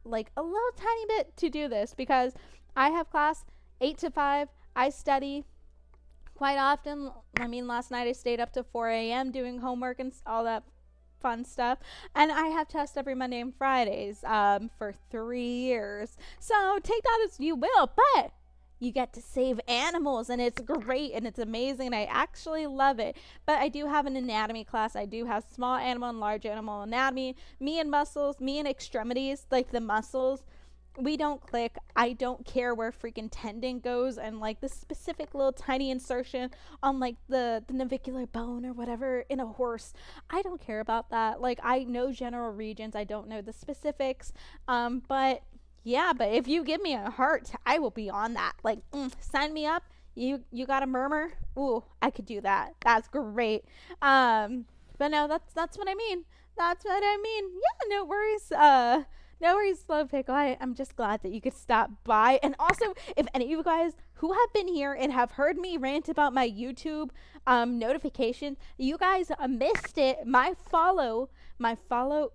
little tiny bit to do this, because I have class 8 to 5. I study quite often. I mean, last night I stayed up to 4 a.m. doing homework and all that fun stuff, and I have tests every Monday and Fridays for 3 years. So take that as you will, but you get to save animals, and it's great and it's amazing, and I actually love it. But I do have an anatomy class. I do have small animal and large animal anatomy. Me and muscles, me and extremities, like the muscles, we don't click. I don't care where freaking tendon goes and like the specific little tiny insertion on like the navicular bone or whatever in a horse. I don't care about that. Like, I know general regions, I don't know the specifics. But yeah, but if you give me a heart, I will be on that. Like, sign me up. You got a murmur? Ooh, I could do that. That's great. But no, that's what I mean. That's what I mean. Yeah, no worries. No worries, Slow Pickle. I'm just glad that you could stop by. And also, if any of you guys who have been here and have heard me rant about my YouTube notifications, you guys missed it. My follow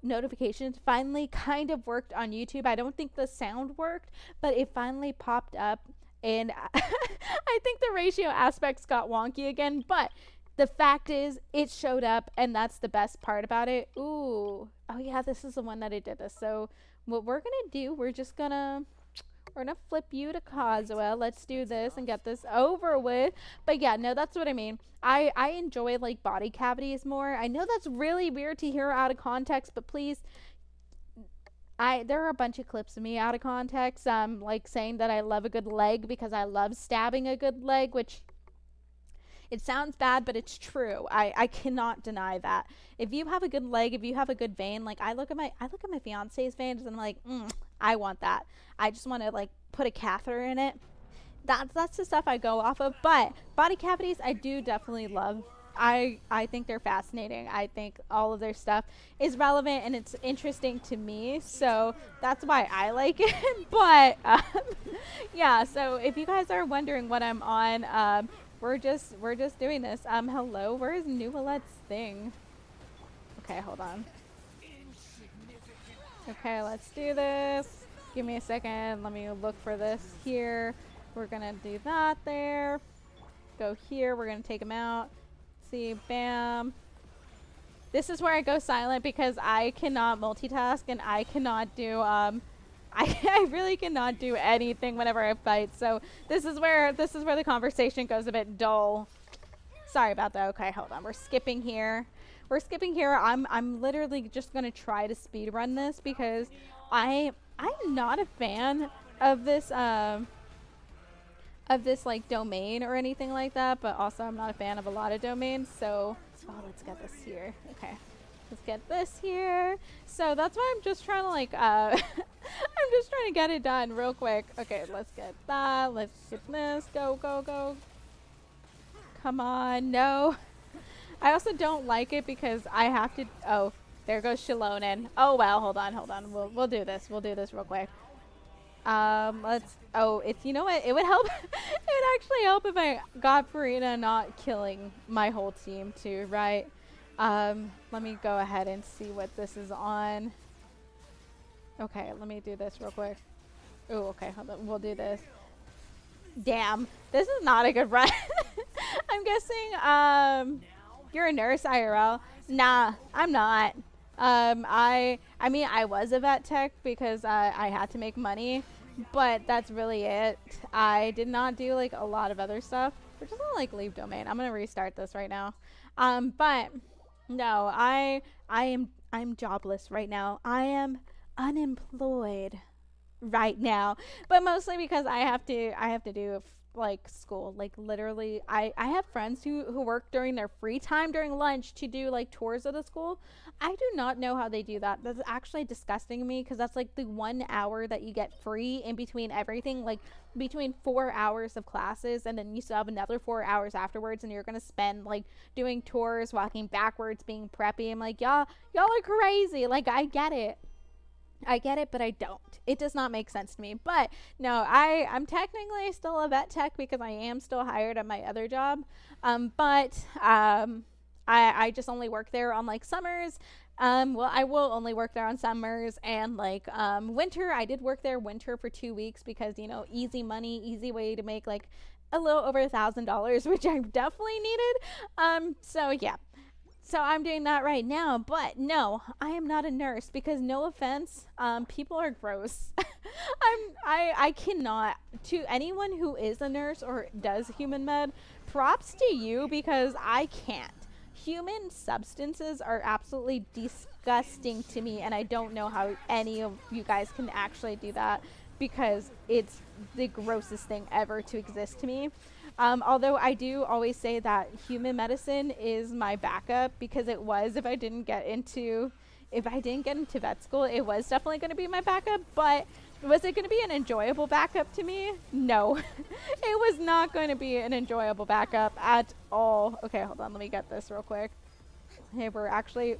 notifications finally kind of worked on YouTube. I don't think the sound worked, but it finally popped up. And I think the ratio aspects got wonky again. But the fact is, it showed up, and that's the best part about it. Ooh. Oh, yeah, this is the one that I did this. So what we're going to do, we're going to flip you to Kazuha. Let's do this and get this over with. But yeah, no, that's what I mean. I enjoy like body cavities more. I know that's really weird to hear out of context, but please, there are a bunch of clips of me out of context, like saying that I love a good leg because I love stabbing a good leg, which it sounds bad, but it's true. I cannot deny that. If you have a good leg, if you have a good vein, like I look at my fiance's veins and I'm like, I want that. I just want to like put a catheter in it. That's the stuff I go off of. But body cavities, I do definitely love. I think they're fascinating. I think all of their stuff is relevant and it's interesting to me. So that's why I like it. But yeah, so if you guys are wondering what I'm on, we're just doing this. Hello, where's Nuvalet's thing? Okay, hold on. Okay, let's do this. Give me a second. Let me look for this here. We're gonna do that there. Go here. We're gonna take him out. See, bam. This is where I go silent because I cannot multitask and I cannot do I really cannot do anything whenever I fight. So this is where the conversation goes a bit dull. Sorry about that. Okay, hold on. We're skipping here. I'm literally just gonna try to speed run this because I'm not a fan of this like domain or anything like that, but also I'm not a fan of a lot of domains. So let's get this here. Okay, let's get this here. So that's why I'm just trying to like I'm just trying to get it done real quick. Okay, let's get that. Let's get this. Go, go, go. Come on. No. I also don't like it because I have to. Oh, there goes Shalonen. Oh well, hold on. We'll do this. We'll do this real quick. Let's. Oh, it's. You know what? It would help. It would actually help if I got Farina not killing my whole team too, right? Let me go ahead and see what this is on. Okay, let me do this real quick. Oh, okay. Hold on. We'll do this. Damn, this is not a good run. I'm guessing. You're a nurse, IRL. Nah, I'm not. I mean, I was a vet tech because I had to make money, but that's really it. I did not do like a lot of other stuff. We're just gonna like leave domain. I'm gonna restart this right now. But no, I'm jobless right now. I am unemployed right now, but mostly because I have to do like school. Like literally I have friends who work during their free time during lunch to do like tours of the school. I do not know how they do that. That's actually disgusting to me because that's like the 1 hour that you get free in between everything, like between 4 hours of classes, and then you still have another 4 hours afterwards, and you're gonna spend like doing tours, walking backwards, being preppy. I'm like, y'all are crazy. Like I get it, but I don't. It does not make sense to me. But no, I'm technically still a vet tech because I am still hired at my other job. I just only work there on like summers. Well, I will only work there on summers and like winter. I did work there winter for 2 weeks because, you know, easy money, easy way to make like a little over $1,000, which I definitely needed. So yeah. So I'm doing that right now, but no, I am not a nurse because no offense, people are gross. I cannot. To anyone who is a nurse or does human med, props to you because I can't. Human substances are absolutely disgusting to me, and I don't know how any of you guys can actually do that because it's the grossest thing ever to exist to me. Although I do always say that human medicine is my backup because it was, if I didn't get into vet school, it was definitely going to be my backup. But was it going to be an enjoyable backup to me? No, it was not going to be an enjoyable backup at all. Okay, hold on, let me get this real quick. Hey, we're actually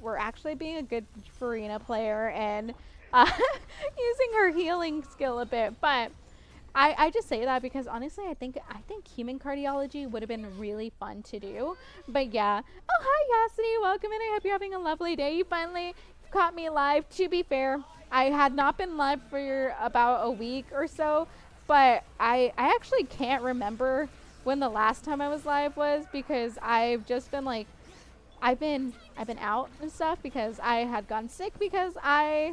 being a good Farina player and using her healing skill a bit, but. I just say that because honestly, I think human cardiology would have been really fun to do. But yeah. Oh, hi, Cassidy. Welcome in. I hope you're having a lovely day. You finally caught me live. To be fair, I had not been live for about a week or so, but I actually can't remember when the last time I was live was because I've just been like, I've been out and stuff because I had gotten sick because I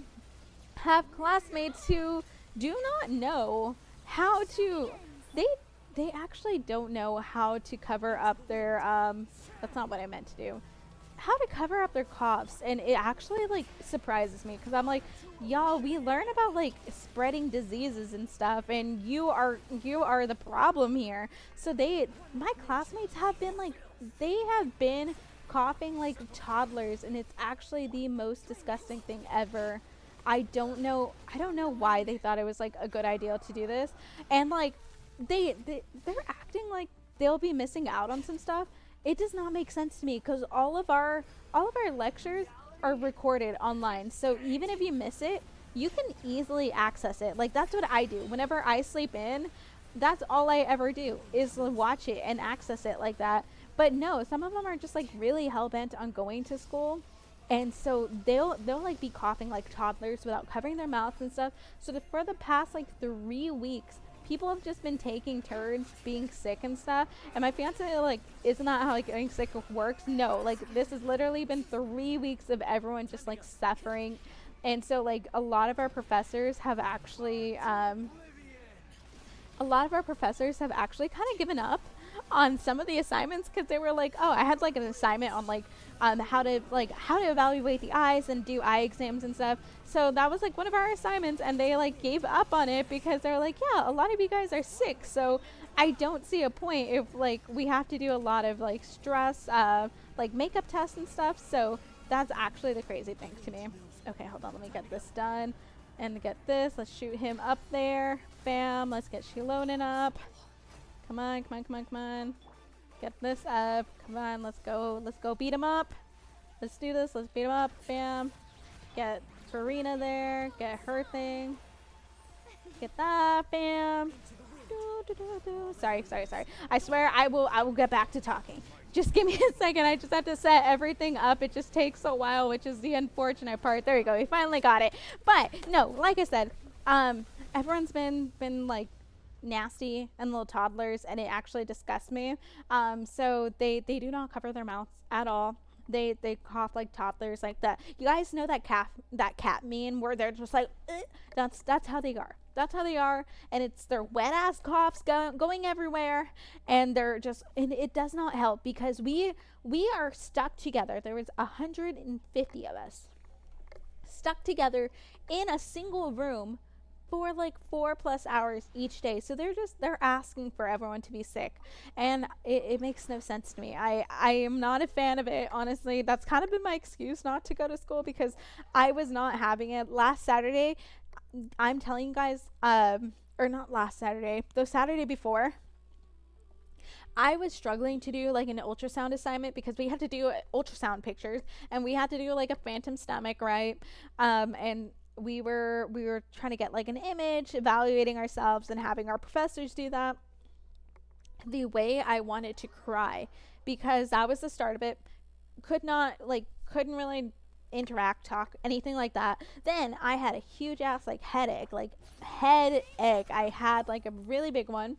have classmates who do not know how to they actually don't know how to cover up their that's not what I meant to do, how to cover up their coughs, and it actually like surprises me because I'm like, y'all, we learn about like spreading diseases and stuff, and you are the problem here. So my classmates have been like, they have been coughing like toddlers, and it's actually the most disgusting thing ever. I don't know why they thought it was like a good idea to do this, and like they're acting like they'll be missing out on some stuff. It does not make sense to me because all of our lectures are recorded online, so even if you miss it, you can easily access it. Like that's what I do whenever I sleep in. That's all I ever do is watch it and access it like that. But no, some of them are just like really hell-bent on going to school, And so they'll like be coughing like toddlers without covering their mouths and stuff. So for the past like 3 weeks, people have just been taking turns being sick and stuff. And my fiance like, isn't that how like getting sick works? No, like this has literally been 3 weeks of everyone just like suffering. And so like a lot of our professors have actually kind of given up on some of the assignments because they were like, oh, I had like an assignment on like how to evaluate the eyes and do eye exams and stuff. So that was like one of our assignments, and they like gave up on it because they're like, yeah, a lot of you guys are sick, so I don't see a point if like we have to do a lot of like stress like makeup tests and stuff. So that's actually the crazy thing to me. Okay, hold on, let me get this done and get this. Let's shoot him up there. Bam. Let's get Shilonen up. Come on, come on, come on, come on. Get this up. Come on, let's go. Let's go beat him up. Let's do this. Let's beat him up. Bam. Get Farina there. Get her thing. Get that. Bam. Sorry. I swear I will get back to talking. Just give me a second. I just have to set everything up. It just takes a while, which is the unfortunate part. There you go. We finally got it. But no, like I said, everyone's been like nasty and little toddlers, and it actually disgusts me. So they do not cover their mouths at all. They cough like toddlers, like that. You guys know that cat meme where they're just like, that's how they are. That's how they are, and it's their wet ass coughs going everywhere, and they're just, and it does not help because we are stuck together. There was 150 of us stuck together in a single room for like 4+ hours each day. So they're asking for everyone to be sick, and it makes no sense to me. I am not a fan of it, honestly. That's kind of been my excuse not to go to school, because I was not having it. Last Saturday, I'm telling you guys, or not last Saturday, the Saturday before, I was struggling to do like an ultrasound assignment because we had to do ultrasound pictures, and we had to do like a phantom stomach, right? And we were trying to get like an image, evaluating ourselves, and having our professors do that. The way I wanted to cry, because that was the start of it. Couldn't really interact, talk, anything like that. Then I had a huge ass like headache. I had like a really big one,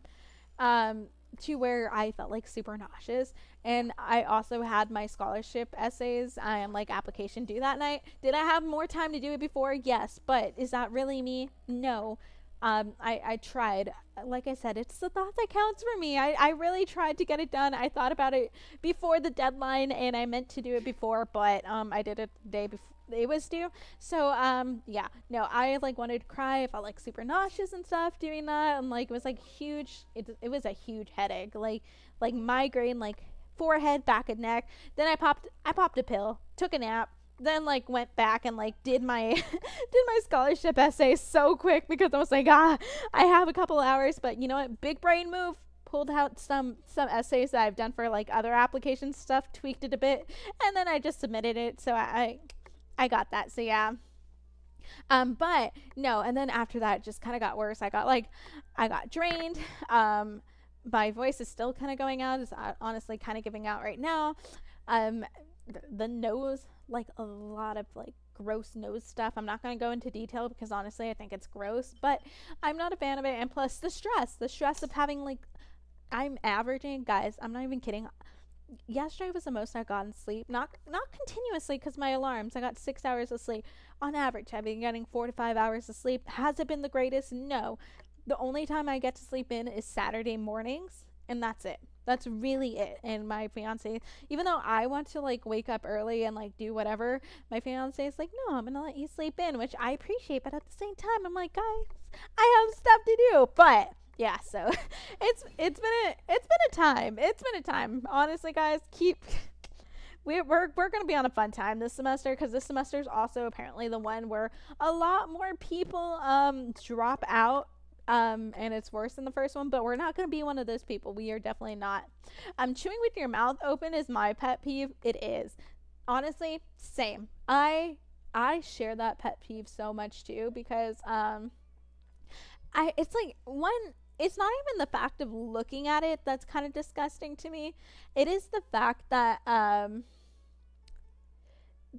to where I felt like super nauseous. And I also had my scholarship essays and like application due that night. Did I have more time to do it before? Yes, but is that really me? No. I tried. Like I said, it's the thought that counts for me. I really tried to get it done. I thought about it before the deadline, and I meant to do it before, but I did it the day before it was due. So yeah, no, I like wanted to cry. I felt like super nauseous and stuff doing that, and like it was like huge. It was a huge headache, like migraine, like forehead, back and neck. Then I popped a pill, took a nap, then like went back and like did my did my scholarship essay so quick, because I was like, I have a couple hours. But you know what, big brain move, pulled out some essays that I've done for like other application stuff, tweaked it a bit, and then I just submitted it. So I got that. So yeah. But no, and then after that it just kind of got worse. I got drained. My voice is still kind of going out. It's honestly kind of giving out right now. The nose, like a lot of like gross nose stuff. I'm not going to go into detail because honestly I think it's gross, but I'm not a fan of it. And plus the stress of having like, I'm averaging, guys, I'm not even kidding, yesterday was the most I got in sleep. Not continuously, because my alarms, I got 6 hours of sleep on average. I've been getting 4 to 5 hours of sleep. Has it been the greatest? No. The only time I get to sleep in is Saturday mornings, and that's it. That's really it. And my fiance, even though I want to like wake up early and like do whatever, my fiance is like, no, I'm gonna let you sleep in, which I appreciate. But at the same time, I'm like, guys, I have stuff to do. But yeah, so it's been a time. It's been a time. Honestly, guys, we're gonna be on a fun time this semester, because this semester is also apparently the one where a lot more people drop out. And it's worse than the first one, but we're not going to be one of those people. We are definitely not. Chewing with your mouth open is my pet peeve. It is. Honestly, same. I share that pet peeve so much too, because it's like, one, it's not even the fact of looking at it that's kind of disgusting to me. It is the fact that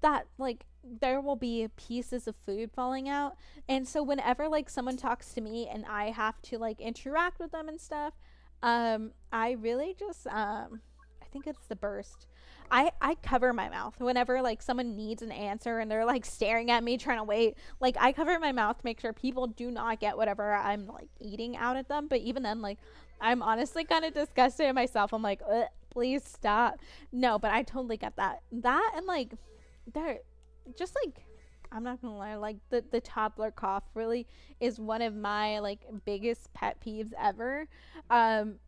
that like there will be pieces of food falling out. And so whenever like someone talks to me and I have to like interact with them and stuff, I really just I think it's the burst. I cover my mouth whenever like someone needs an answer and they're like staring at me trying to wait. Like I cover my mouth to make sure people do not get whatever I'm like eating out at them. But even then, like I'm honestly kind of disgusted at myself. I'm like, ugh, please stop. No, but I totally get that. That and like they're just like, I'm not gonna lie, like the toddler cough really is one of my like biggest pet peeves ever. And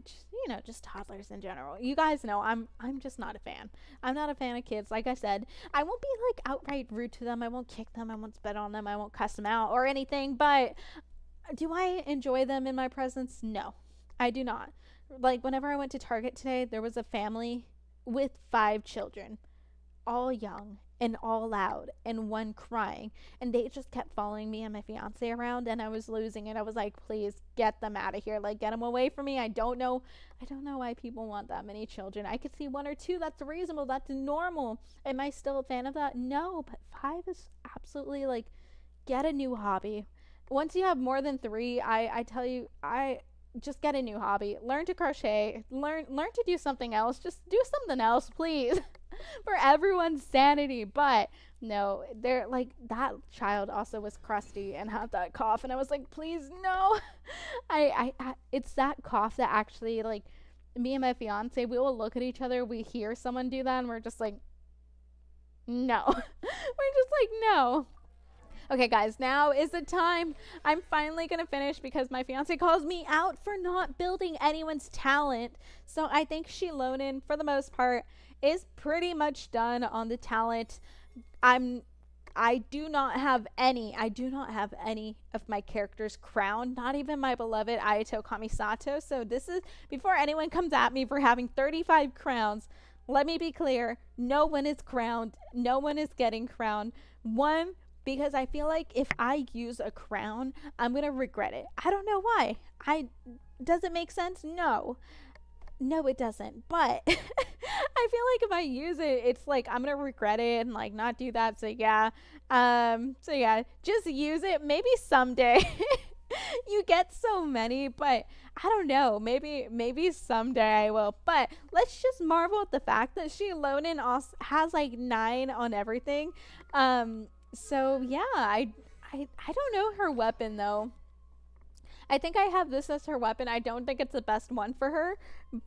just, just toddlers in general. You guys know I'm just not a fan. I'm not a fan of kids. Like I said, I won't be like outright rude to them. I won't kick them. I won't spit on them. I won't cuss them out or anything. But do I enjoy them in my presence? No, I do not. Like whenever I went to Target today, there was a family with 5 children, all young and all loud, and one crying, and they just kept following me and my fiance around, and I was losing it. I was like, please get them out of here, like get them away from me. I don't know why people want that many children. I could see 1 or 2, that's reasonable, that's normal. Am I still a fan of that? No, but 5 is absolutely like, get a new hobby. Once you have more than 3, I tell you, I just get a new hobby. Learn to crochet. Learn to do something else. Just do something else, please. For everyone's sanity. But no, they're like, that child also was crusty and had that cough, and I was like, please no. I it's that cough that actually, like, me and my fiance, we will look at each other, we hear someone do that, and we're just like, no. We're just like, no. Okay, guys, now is the time. I'm finally going to finish because my fiance calls me out for not building anyone's talent. So I think Shilonen, for the most part, is pretty much done on the talent. I do not have any of my characters crowned, not even my beloved Ayato Kamisato. So this is, before anyone comes at me for having 35 crowns, let me be clear, no one is crowned. No one is getting crowned. One, because I feel like if I use a crown, I'm going to regret it. I don't know why. Does it make sense? No. No, it doesn't. But I feel like if I use it, it's like I'm going to regret it and like not do that. So yeah. Just use it. Maybe someday. You get so many, but I don't know. Maybe someday I will. But let's just marvel at the fact that she alone also has like 9 on everything. So yeah, I don't know her weapon though. I think I have this as her weapon. I don't think it's the best one for her.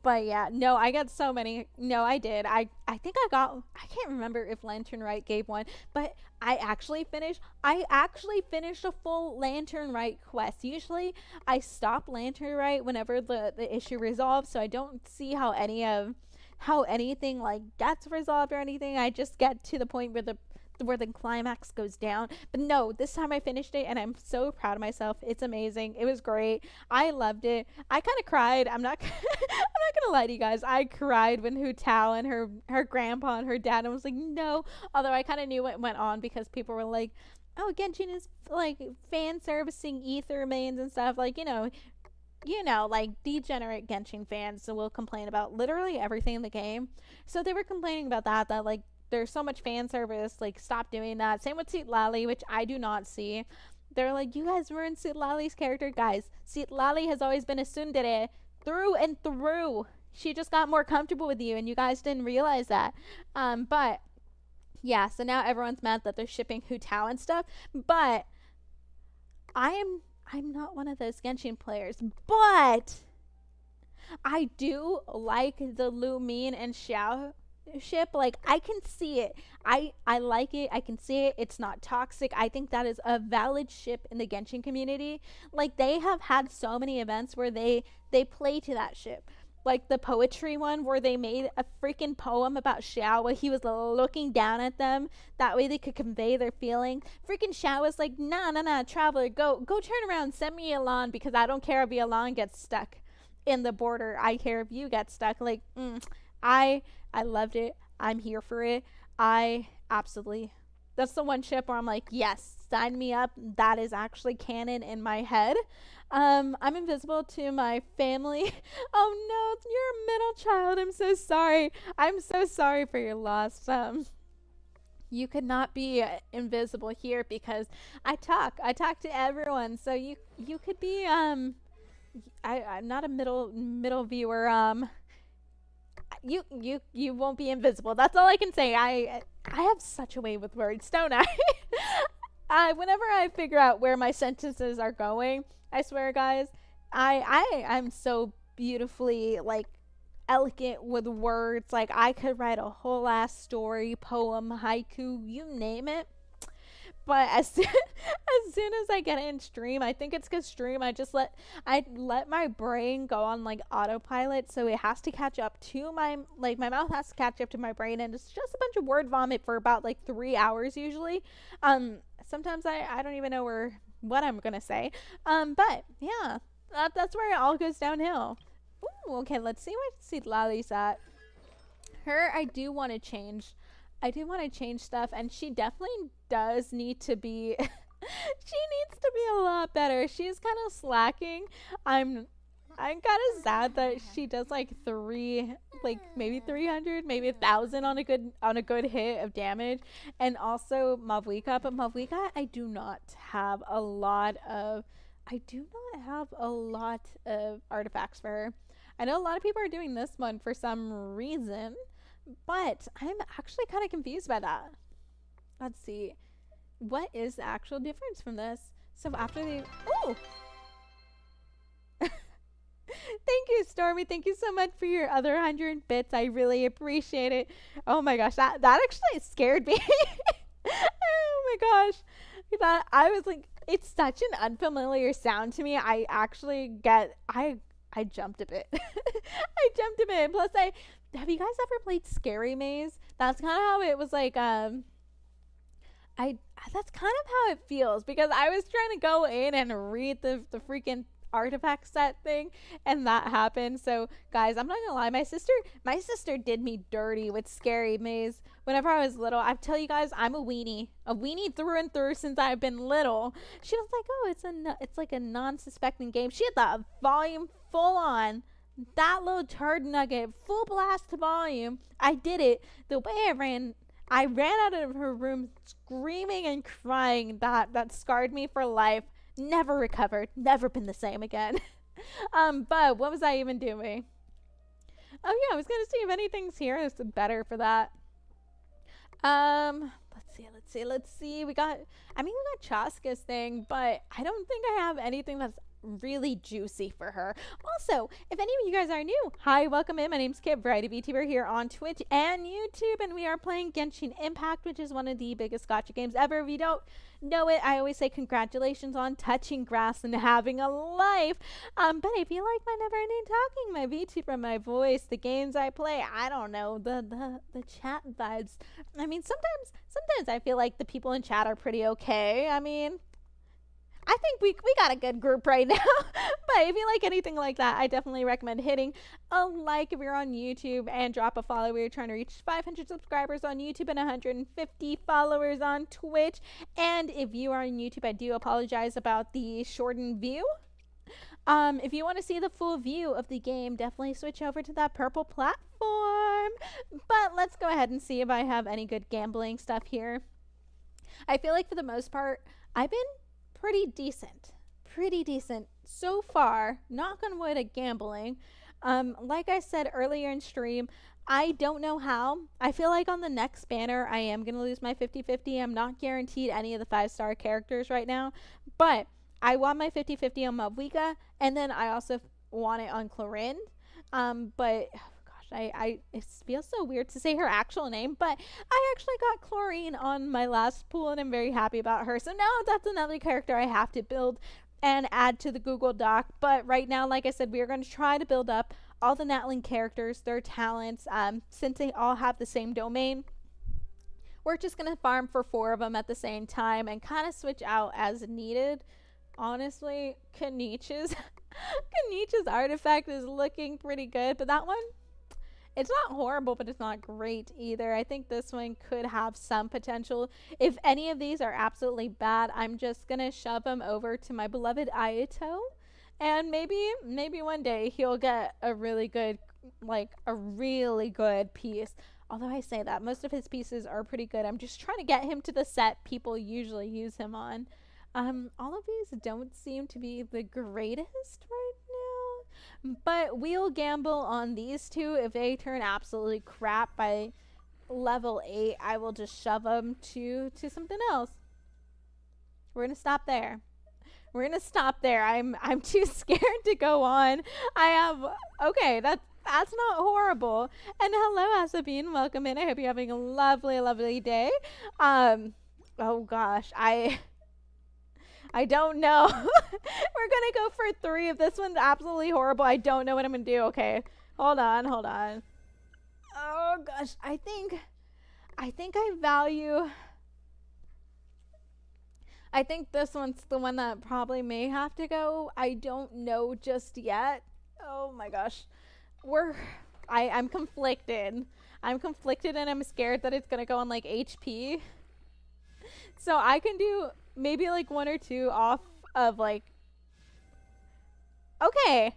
But yeah, no, I got so many. No, I did. I think I can't remember if Lantern Right gave one, but I actually finished a full Lantern Right quest. Usually I stop Lantern Right whenever the issue resolves, so I don't see how anything like gets resolved or anything. I just get to the point where the climax goes down. But no, this time I finished it and I'm so proud of myself. It's amazing. It was great. I loved it. I kind of cried. I'm not I'm not gonna lie to you guys. I cried when Hu Tao and her grandpa and her dad, and was like, no. Although I kind of knew what went on because people were like, oh, Genshin is like fan servicing ether mains and stuff, like, like degenerate Genshin fans will complain about literally everything in the game. So they were complaining about that like there's so much fan service, like stop doing that. Same with Seat Lally, which I do not see. They're like, you guys ruined Seat Lally's character. Guys, Seat Lally has always been a tsundere through and through. She just got more comfortable with you and you guys didn't realize that. But yeah, so now everyone's mad that they're shipping Hu Tao and stuff. But I'm not one of those Genshin players, but I do like the Lu Min and Xiao ship. Like, I can see it. I like it. I can see it. It's not toxic. I think that is a valid ship in the Genshin community. Like, they have had so many events where they play to that ship. Like the poetry one where they made a freaking poem about Xiao where he was looking down at them. That way they could convey their feeling. Freaking Xiao was like, nah, traveler, go turn around, send me Elan, because I don't care if Elan gets stuck in the border. I care if you get stuck. Like, I loved it. I'm here for it. I absolutely, that's the one ship where I'm like, yes, sign me up. That is actually canon in my head. I'm invisible to my family. Oh no, you're a middle child. I'm so sorry. I'm so sorry for your loss. You could not be invisible here because I talk to everyone, so you could be I'm not a middle viewer. You won't be invisible. That's all I can say. I have such a way with words, don't I? Whenever I figure out where my sentences are going, I swear, guys, I'm so beautifully like elegant with words. Like I could write a whole ass story, poem, haiku, you name it. But as soon as I get in stream, I think it's cause stream I let my brain go on like autopilot, so it has to catch up to my mouth has to catch up to my brain, and it's just a bunch of word vomit for about like 3 hours usually. Sometimes I don't even know what I'm gonna say. But yeah, that's where it all goes downhill. Ooh, okay, let's see what seat Lali's at. Her, I do want to change. I do want to change stuff, and she definitely does need to be. She needs to be a lot better. She's kind of slacking. I'm I'm kind of sad that she does like like maybe 300, maybe 1,000 on a good hit of damage, and also Mavwika. But Mavwika, I do not have a lot of artifacts for her. I know a lot of people are doing this one for some reason, but I'm actually kind of confused by that. Let's see. What is the actual difference from this? So after the... Oh! Thank you, Stormy. Thank you so much for your other 100 bits. I really appreciate it. Oh my gosh, that actually scared me. Oh my gosh. That I was like, it's such an unfamiliar sound to me. I jumped a bit. I jumped a bit. Plus have you guys ever played Scary Maze? That's kind of how it was like I that's kind of how it feels, because I was trying to go in and read the freaking artifact set thing, and that happened. So guys, I'm not gonna lie, my sister did me dirty with Scary Maze whenever I was little. I tell you guys, I'm a weenie through and through since I've been little. She was like, oh, it's like a non-suspecting game. She had the volume full on, that little turd nugget, full blast volume. I did it the way I ran out of her room screaming and crying. That scarred me for life. Never recovered. Never been the same again. But what was I even doing? Oh yeah, I was gonna see if anything's here that's better for that. Let's see. We got Chaska's thing, but I don't think I have anything that's really juicy for her. Also, if any of you guys are new, hi, welcome in. My name's Kip, Variety VTuber here on Twitch and YouTube, and we are playing Genshin Impact, which is one of the biggest gacha games ever. If you don't know it, I always say congratulations on touching grass and having a life. But if you like my never ending talking, my VTuber, my voice, the games I play, I don't know, the chat vibes. I mean, sometimes I feel like the people in chat are pretty okay. I mean, I think we got a good group right now. But if you like anything like that, I definitely recommend hitting a like if you're on YouTube, and drop a follow. We're trying to reach 500 subscribers on YouTube and 150 followers on Twitch. And if you are on YouTube, I do apologize about the shortened view. If you want to see the full view of the game, definitely switch over to that purple platform. But let's go ahead and see if I have any good gambling stuff here. I feel like for the most part, I've been pretty decent so far, knock on wood, at gambling. Like I said earlier in stream, I don't know how. I feel like on the next banner I am gonna lose my 50-50. I'm not guaranteed any of the 5-star characters right now, but I want my 50-50 on Mavwika, and then I also want it on Clorinde. But it feels so weird to say her actual name, but I actually got Chlorine on my last pool, and I'm very happy about her. So now that's another character I have to build and add to the Google Doc. But right now, like I said, we are going to try to build up all the Natling characters, their talents, since they all have the same domain. We're just going to farm for 4 of them at the same time and kind of switch out as needed. Honestly, Kanich's artifact is looking pretty good, but that one, it's not horrible, but it's not great either. I think this one could have some potential. If any of these are absolutely bad, I'm just gonna shove them over to my beloved Ayato, and maybe one day he'll get a really good piece. Although I say that, most of his pieces are pretty good. I'm just trying to get him to the set people usually use him on. All of these don't seem to be the greatest right now, but we'll gamble on these two. If they turn absolutely crap by level 8, I will just shove them to something else. We're gonna stop there. We're gonna stop there. I'm too scared to go on. I have okay. That's not horrible. And hello, Asabine. Welcome in. I hope you're having a lovely, lovely day. Oh gosh, I don't know. We're gonna go for 3. If this one's absolutely horrible, I don't know what I'm gonna do. Okay, hold on, hold on. Oh gosh, I think I value. I think this one's the one that probably may have to go. I don't know just yet. Oh my gosh. I'm conflicted. I'm conflicted and I'm scared that it's gonna go on like HP. So I can do maybe like 1 or 2 off of like. Okay.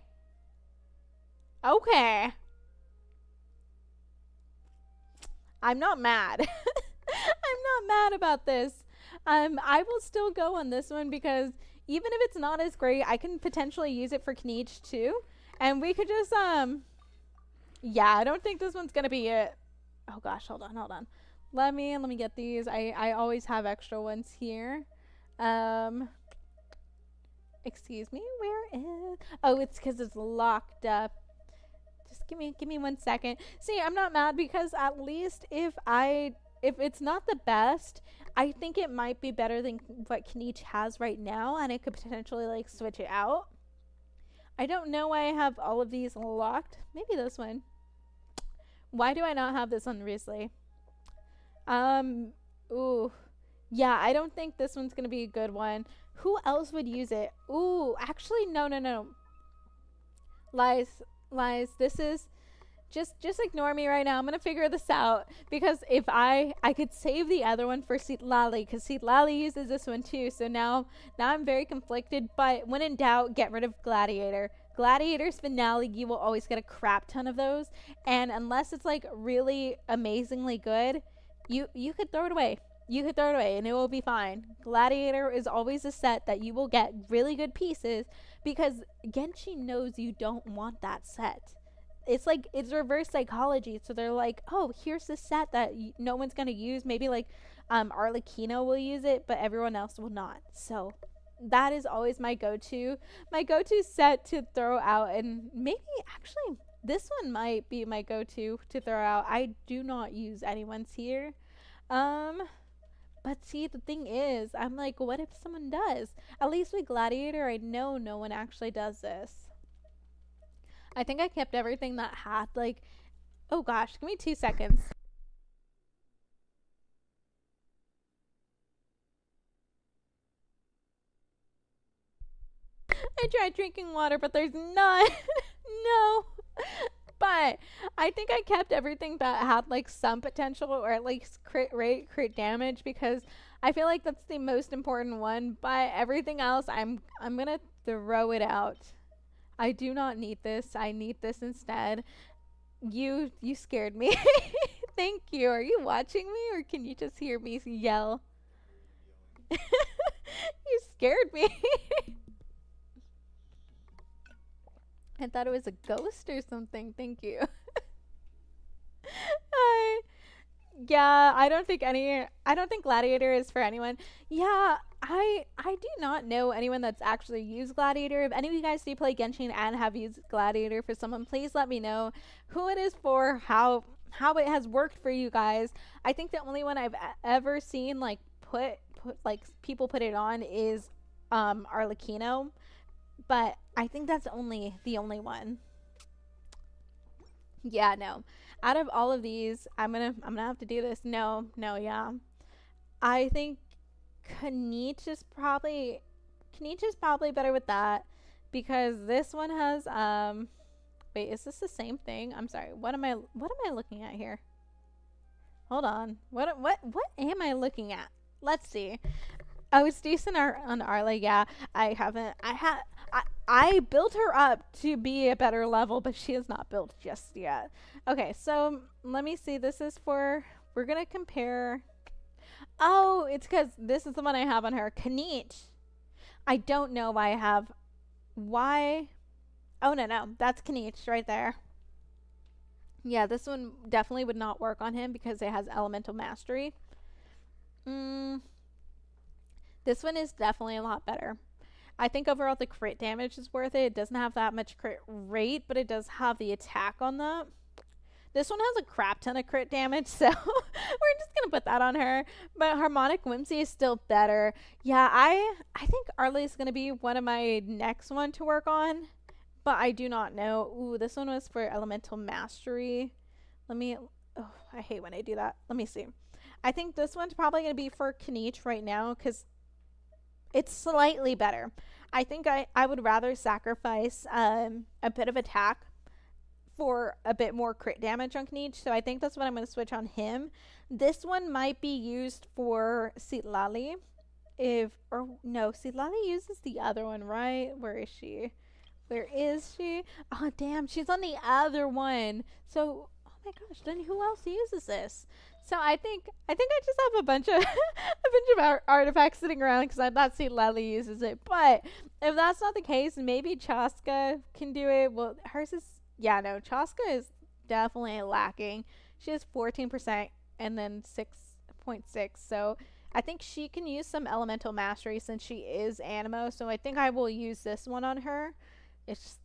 Okay. I'm not mad. I'm not mad about this. I will still go on this one because even if it's not as great, I can potentially use it for Kniech too. And we could just, yeah, I don't think this one's gonna be it. Oh gosh, hold on. Let me get these. I always have extra ones here. Excuse me, where is, oh, it's because it's locked up. Just give me 1 second. See, I'm not mad because at least if it's not the best, I think it might be better than what Kniech has right now, and I could potentially like switch it out. I don't know why I have all of these locked. Maybe this one. Why do I not have this one, Risley? Ooh. Yeah, I don't think this one's gonna be a good one. Who else would use it? Ooh, actually, no. Lies. This is just ignore me right now. I'm gonna figure this out because if I could save the other one for Lali because Lali uses this one too. So now I'm very conflicted. But when in doubt, get rid of Gladiator. Gladiator's finale, you will always get a crap ton of those, and unless it's like really amazingly good, you could throw it away. You could throw it away and it will be fine. Gladiator is always a set that you will get really good pieces because Genshin knows you don't want that set. It's like, it's reverse psychology. So they're like, oh, here's the set that no one's going to use. Maybe like Arlecchino will use it, but everyone else will not. So that is always my go-to set to throw out. And maybe actually this one might be my go-to to throw out. I do not use anyone's here. But see, the thing is, I'm like, what if someone does? At least with Gladiator, I know no one actually does this. I think I kept everything that had, like, oh gosh, give me 2 seconds. I tried drinking water, but there's none. No. But I think I kept everything that had like some potential or at least crit rate, crit damage, because I feel like that's the most important one. But everything else, I'm gonna throw it out. I do not need this. I need this instead. You scared me. Thank you. Are you watching me or can you just hear me yell? You scared me. I thought it was a ghost or something. Thank you. Yeah, I don't think Gladiator is for anyone. Yeah, I do not know anyone that's actually used Gladiator. If any of you guys do play Genshin and have used Gladiator for someone, please let me know who it is for, how it has worked for you guys. I think the only one I've ever seen like put like people put it on is Arlecchino, but I think that's the only one. Yeah, no. Out of all of these, I'm gonna have to do this. No, yeah. I think Kniech is probably better with that because this one has wait, is this the same thing? I'm sorry. What am I looking at here? Hold on. What am I looking at? Let's see. Oh, it's decent on Arla. Yeah, I haven't. I built her up to be a better level, but she is not built just yet. Okay, so let me see. This is for. We're gonna compare. Oh, it's because this is the one I have on her. Kanich. I don't know why I have. Why? Oh no no, that's Kanich right there. Yeah, this one definitely would not work on him because it has elemental mastery. Mm, this one is definitely a lot better. I think overall the crit damage is worth it. It doesn't have that much crit rate, but it does have the attack on that. This one has a crap ton of crit damage, so we're just gonna put that on her. But Harmonic Whimsy is still better. Yeah, I think Arlie is gonna be one of my next one to work on, but I do not know. Ooh, this one was for Elemental Mastery. Let me. Oh, I hate when I do that. Let me see. I think this one's probably gonna be for Kanich right now because it's slightly better. I think I would rather sacrifice a bit of attack for a bit more crit damage on Kneech, so I think that's what I'm going to switch on him. This one might be used for Sitlali. If, or no, Sitlali uses the other one, right? Where is she? Where is she? Oh, damn, she's on the other one. So, oh my gosh, then who else uses this? So I think I just have a bunch of a bunch of artifacts sitting around because I thought Sitlali uses it. But if that's not the case, maybe Chaska can do it. Well, hers is, yeah, no, Chaska is definitely lacking. She has 14% and then 6.6. So I think she can use some elemental mastery since she is Animo. So I think I will use this one on her. It's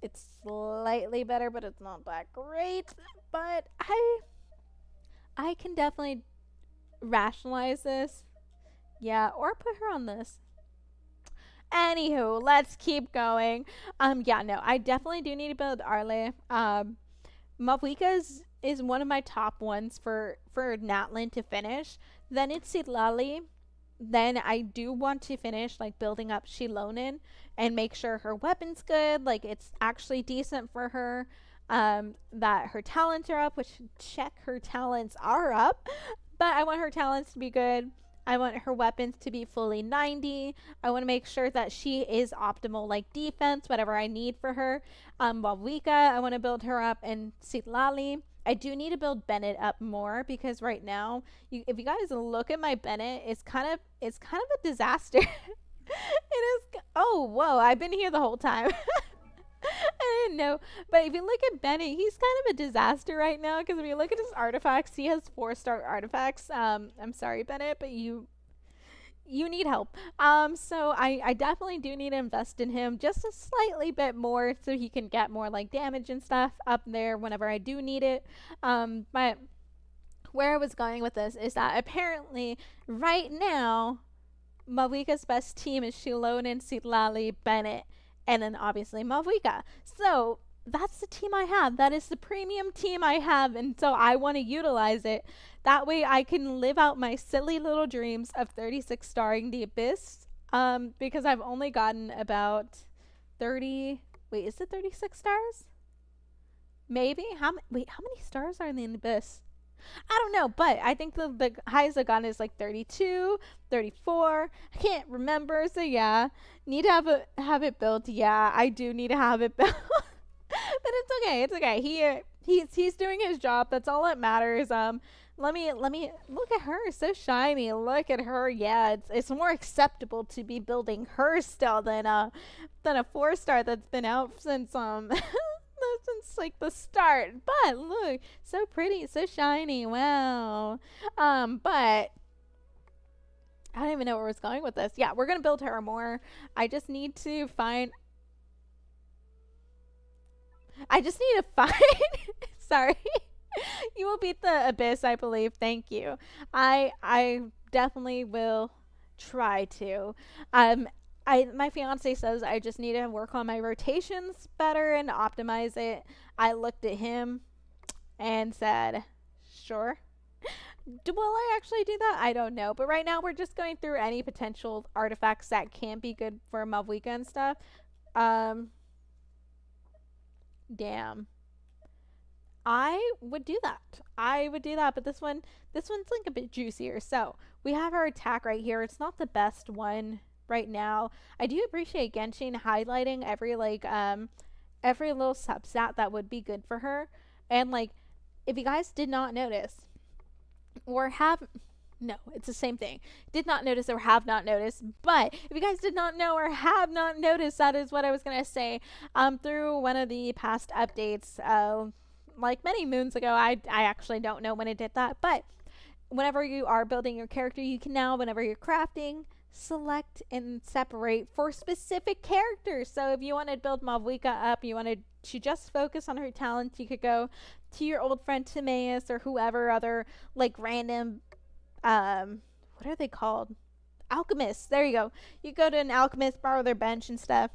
slightly better, but it's not that great. But I can definitely rationalize this. Yeah, or put her on this. Anywho, let's keep going. Yeah, no, I definitely do need to build Arle. Mavwika's is one of my top ones for Natlin to finish. Then it's Sitlali. Then I do want to finish like building up Shilonin and make sure her weapon's good, like it's actually decent for her. That her talents are up, which check her talents are up, but I want her talents to be good. I want her weapons to be fully 90. I want to make sure that she is optimal, like defense, whatever I need for her. Wawika, I want to build her up, and Sitlali. I do need to build Bennett up more because right now, if you guys look at my Bennett, it's kind of a disaster. It is. Oh, whoa! I've been here the whole time. I didn't know. But if you look at Benny, he's kind of a disaster right now because if you look at his artifacts, he has 4-star artifacts. I'm sorry, Bennett, but you need help. So I definitely do need to invest in him just a slightly bit more so he can get more like damage and stuff up there whenever I do need it. But where I was going with this is that apparently right now Mavika's best team is Shilonin, Sitlali, Bennett, and then obviously Mavika. So that's the team I have. That is the premium team I have, and so I want to utilize it. That way I can live out my silly little dreams of 36 starring the Abyss. Because I've only gotten about 30. Wait, is it 36 stars? Maybe. Wait, how many stars are in the Abyss? I don't know, but I think the highest I've gotten is like 32, 34. I can't remember, so yeah. Need to have it built. Yeah, I do need to have it built. But it's okay. It's okay. He's doing his job. That's all that matters. Let me look at her. So shiny. Look at her. Yeah, it's more acceptable to be building her still than a 4-star that's been out since since like the start. But look, so pretty, so shiny. Wow. But I don't even know where I was going with this. Yeah, we're gonna build her more. I just need to find. I just need to find. Sorry. You will beat the Abyss, I believe. Thank you. I definitely will try to. My fiance says I just need to work on my rotations better and optimize it. I looked at him and said, "Sure." Will I actually do that? I don't know. But right now we're just going through any potential artifacts that can be good for Mavwika and stuff. Um, damn. I would do that. I would do that, but this one's like a bit juicier. So we have our attack right here. It's not the best one right now. I do appreciate Genshin highlighting every little substat that would be good for her. And like, if you guys did not notice or have, no, it's the same thing. Did not notice or have not noticed. But if you guys did not know or have not noticed, that is what I was gonna say. Through one of the past updates, like many moons ago, I actually don't know when it did that, but whenever you are building your character, you can now, whenever you're crafting, select and separate for specific characters. So if you want to build Mavwika up, you wanted to just focus on her talents, you could go to your old friend Timaeus or whoever other like random what are they called? Alchemists. There you go. You go to an alchemist, borrow their bench and stuff.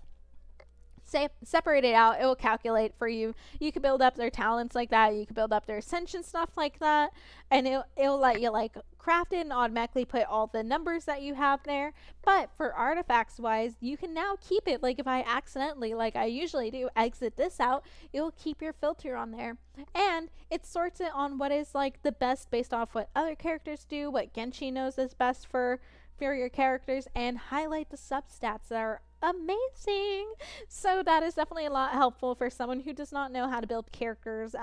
Separate it out. It will calculate for you. You can build up their talents like that. You can build up their ascension stuff like that, and it'll let you like craft it and automatically put all the numbers that you have there. But for artifacts wise, you can now keep it. Like if I accidentally, like I usually do, exit this out, it will keep your filter on there, and it sorts it on what is like the best based off what other characters do, what Genshin knows is best for your characters, and highlight the substats that are amazing. So that is definitely a lot helpful for someone who does not know how to build characters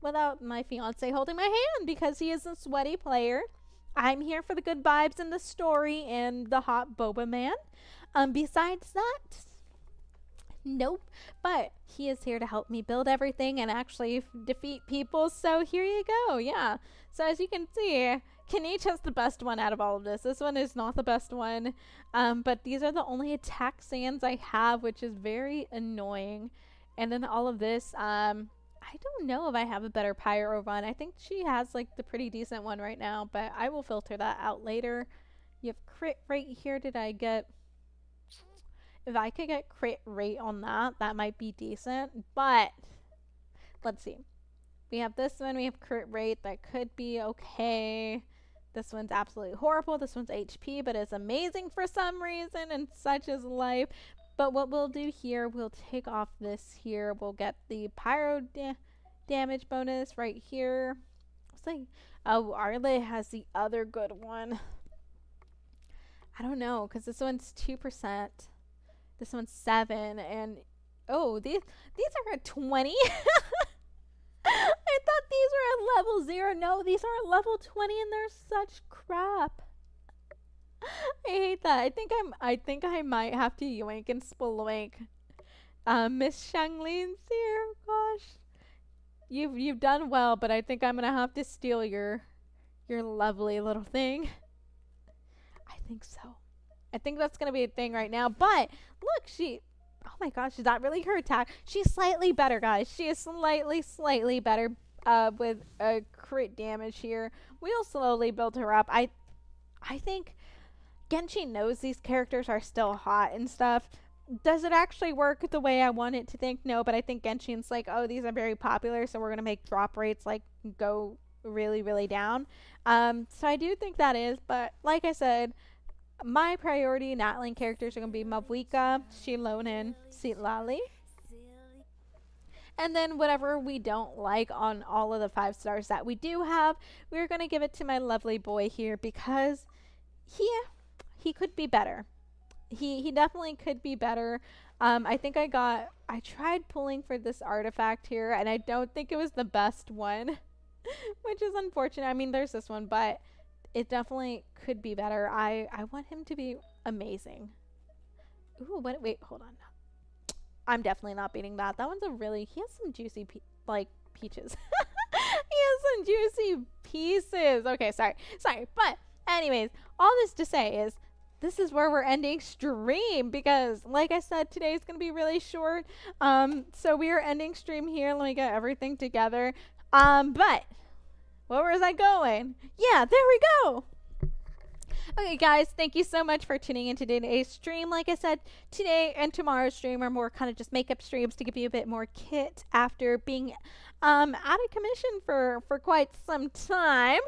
without my fiance holding my hand, because he is a sweaty player. I'm here for the good vibes and the story and the hot boba man. Besides that, nope. But he is here to help me build everything and actually defeat people. So here you go. Yeah. So as you can see, Kaniche has the best one out of all of this. This one is not the best one. But these are the only attack sands I have, which is very annoying. And then all of this, I don't know if I have a better pyro run. I think she has like the pretty decent one right now, but I will filter that out later. You have crit rate here. Did I get... If I could get crit rate on that, that might be decent. But let's see. We have this one. We have crit rate. That could be okay. This one's absolutely horrible. This one's HP, but it's amazing for some reason, and such is life. But what we'll do here, we'll take off this here. We'll get the pyro damage bonus right here. It's like, oh, Arle has the other good one. I don't know, because this one's 2%. This one's 7, and oh, these are at 20. I thought these were at level 0. No, these are at level 20, and they're such crap. I hate that. I think I might have to yoink and spelunk. Miss Shanglin's here. Gosh, you've done well, but I think I'm gonna have to steal your lovely little thing. I think so. I think that's gonna be a thing right now. But look, oh my gosh, is that really her attack? She's slightly better, guys. She is slightly better with a crit damage here. We'll slowly build her up. I think Genshin knows these characters are still hot and stuff. Does it actually work the way I want it to think? No, but I think Genshin's like, oh, these are very popular, so we're gonna make drop rates like go really down. So I do think that is, but like I said, my priority Natlan characters are going to be Mavwika, Shilonen, Sitlali. And then whatever we don't like on all of the 5 stars that we do have, we're going to give it to my lovely boy here, because he could be better. He definitely could be better. I think I tried pulling for this artifact here, and I don't think it was the best one, which is unfortunate. I mean, there's this one, but it definitely could be better. I want him to be amazing. Ooh, wait, hold on. I'm definitely not beating that. That one's he has some juicy, peaches. He has some juicy pieces. Okay, sorry. But anyways, all this to say is, this is where we're ending stream, because like I said, today is going to be really short. So we are ending stream here. Let me get everything together. But where was I going? Yeah, there we go. Okay, guys, thank you so much for tuning in to today's stream. Like I said, today and tomorrow's stream are more kind of just makeup streams to give you a bit more kit after being out of commission for quite some time.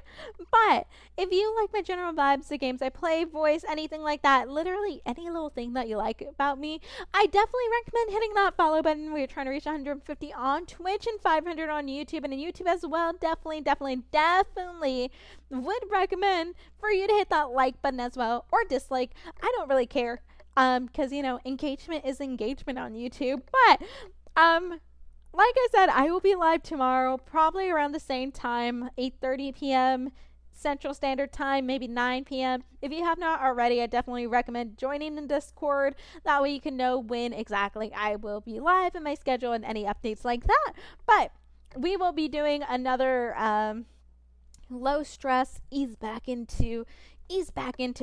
But if you like my general vibes, the games I play, voice, anything like that, literally any little thing that you like about me, I definitely recommend hitting that follow button. We're trying to reach 150 on Twitch and 500 on YouTube, and in YouTube as well. Definitely would recommend for you to hit that like button as well, or dislike. I don't really care, because engagement is engagement on YouTube. But like I said, I will be live tomorrow, probably around the same time, 8:30 p.m. Central Standard Time, maybe 9 p.m. If you have not already, I definitely recommend joining in Discord. That way you can know when exactly I will be live and my schedule and any updates like that. But we will be doing another low stress, ease back into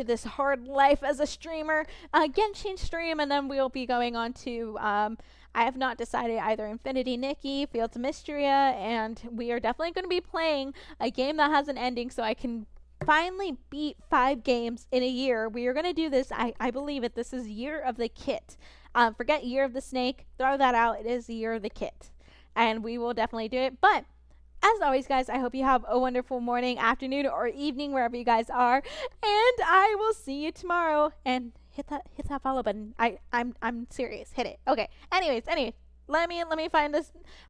this hard life as a streamer, Genshin stream, and then we'll be going on to I have not decided, either Infinity Nikki, Fields of Mysteria, and we are definitely going to be playing a game that has an ending so I can finally beat 5 games in a year. We are going to do this. I believe it. This is Year of the Kit. Forget Year of the Snake. Throw that out. It is Year of the Kit. And we will definitely do it. But as always, guys, I hope you have a wonderful morning, afternoon, or evening, wherever you guys are. And I will see you tomorrow. And hit that follow button. I'm serious. Hit it. Okay. Anyways, let me find this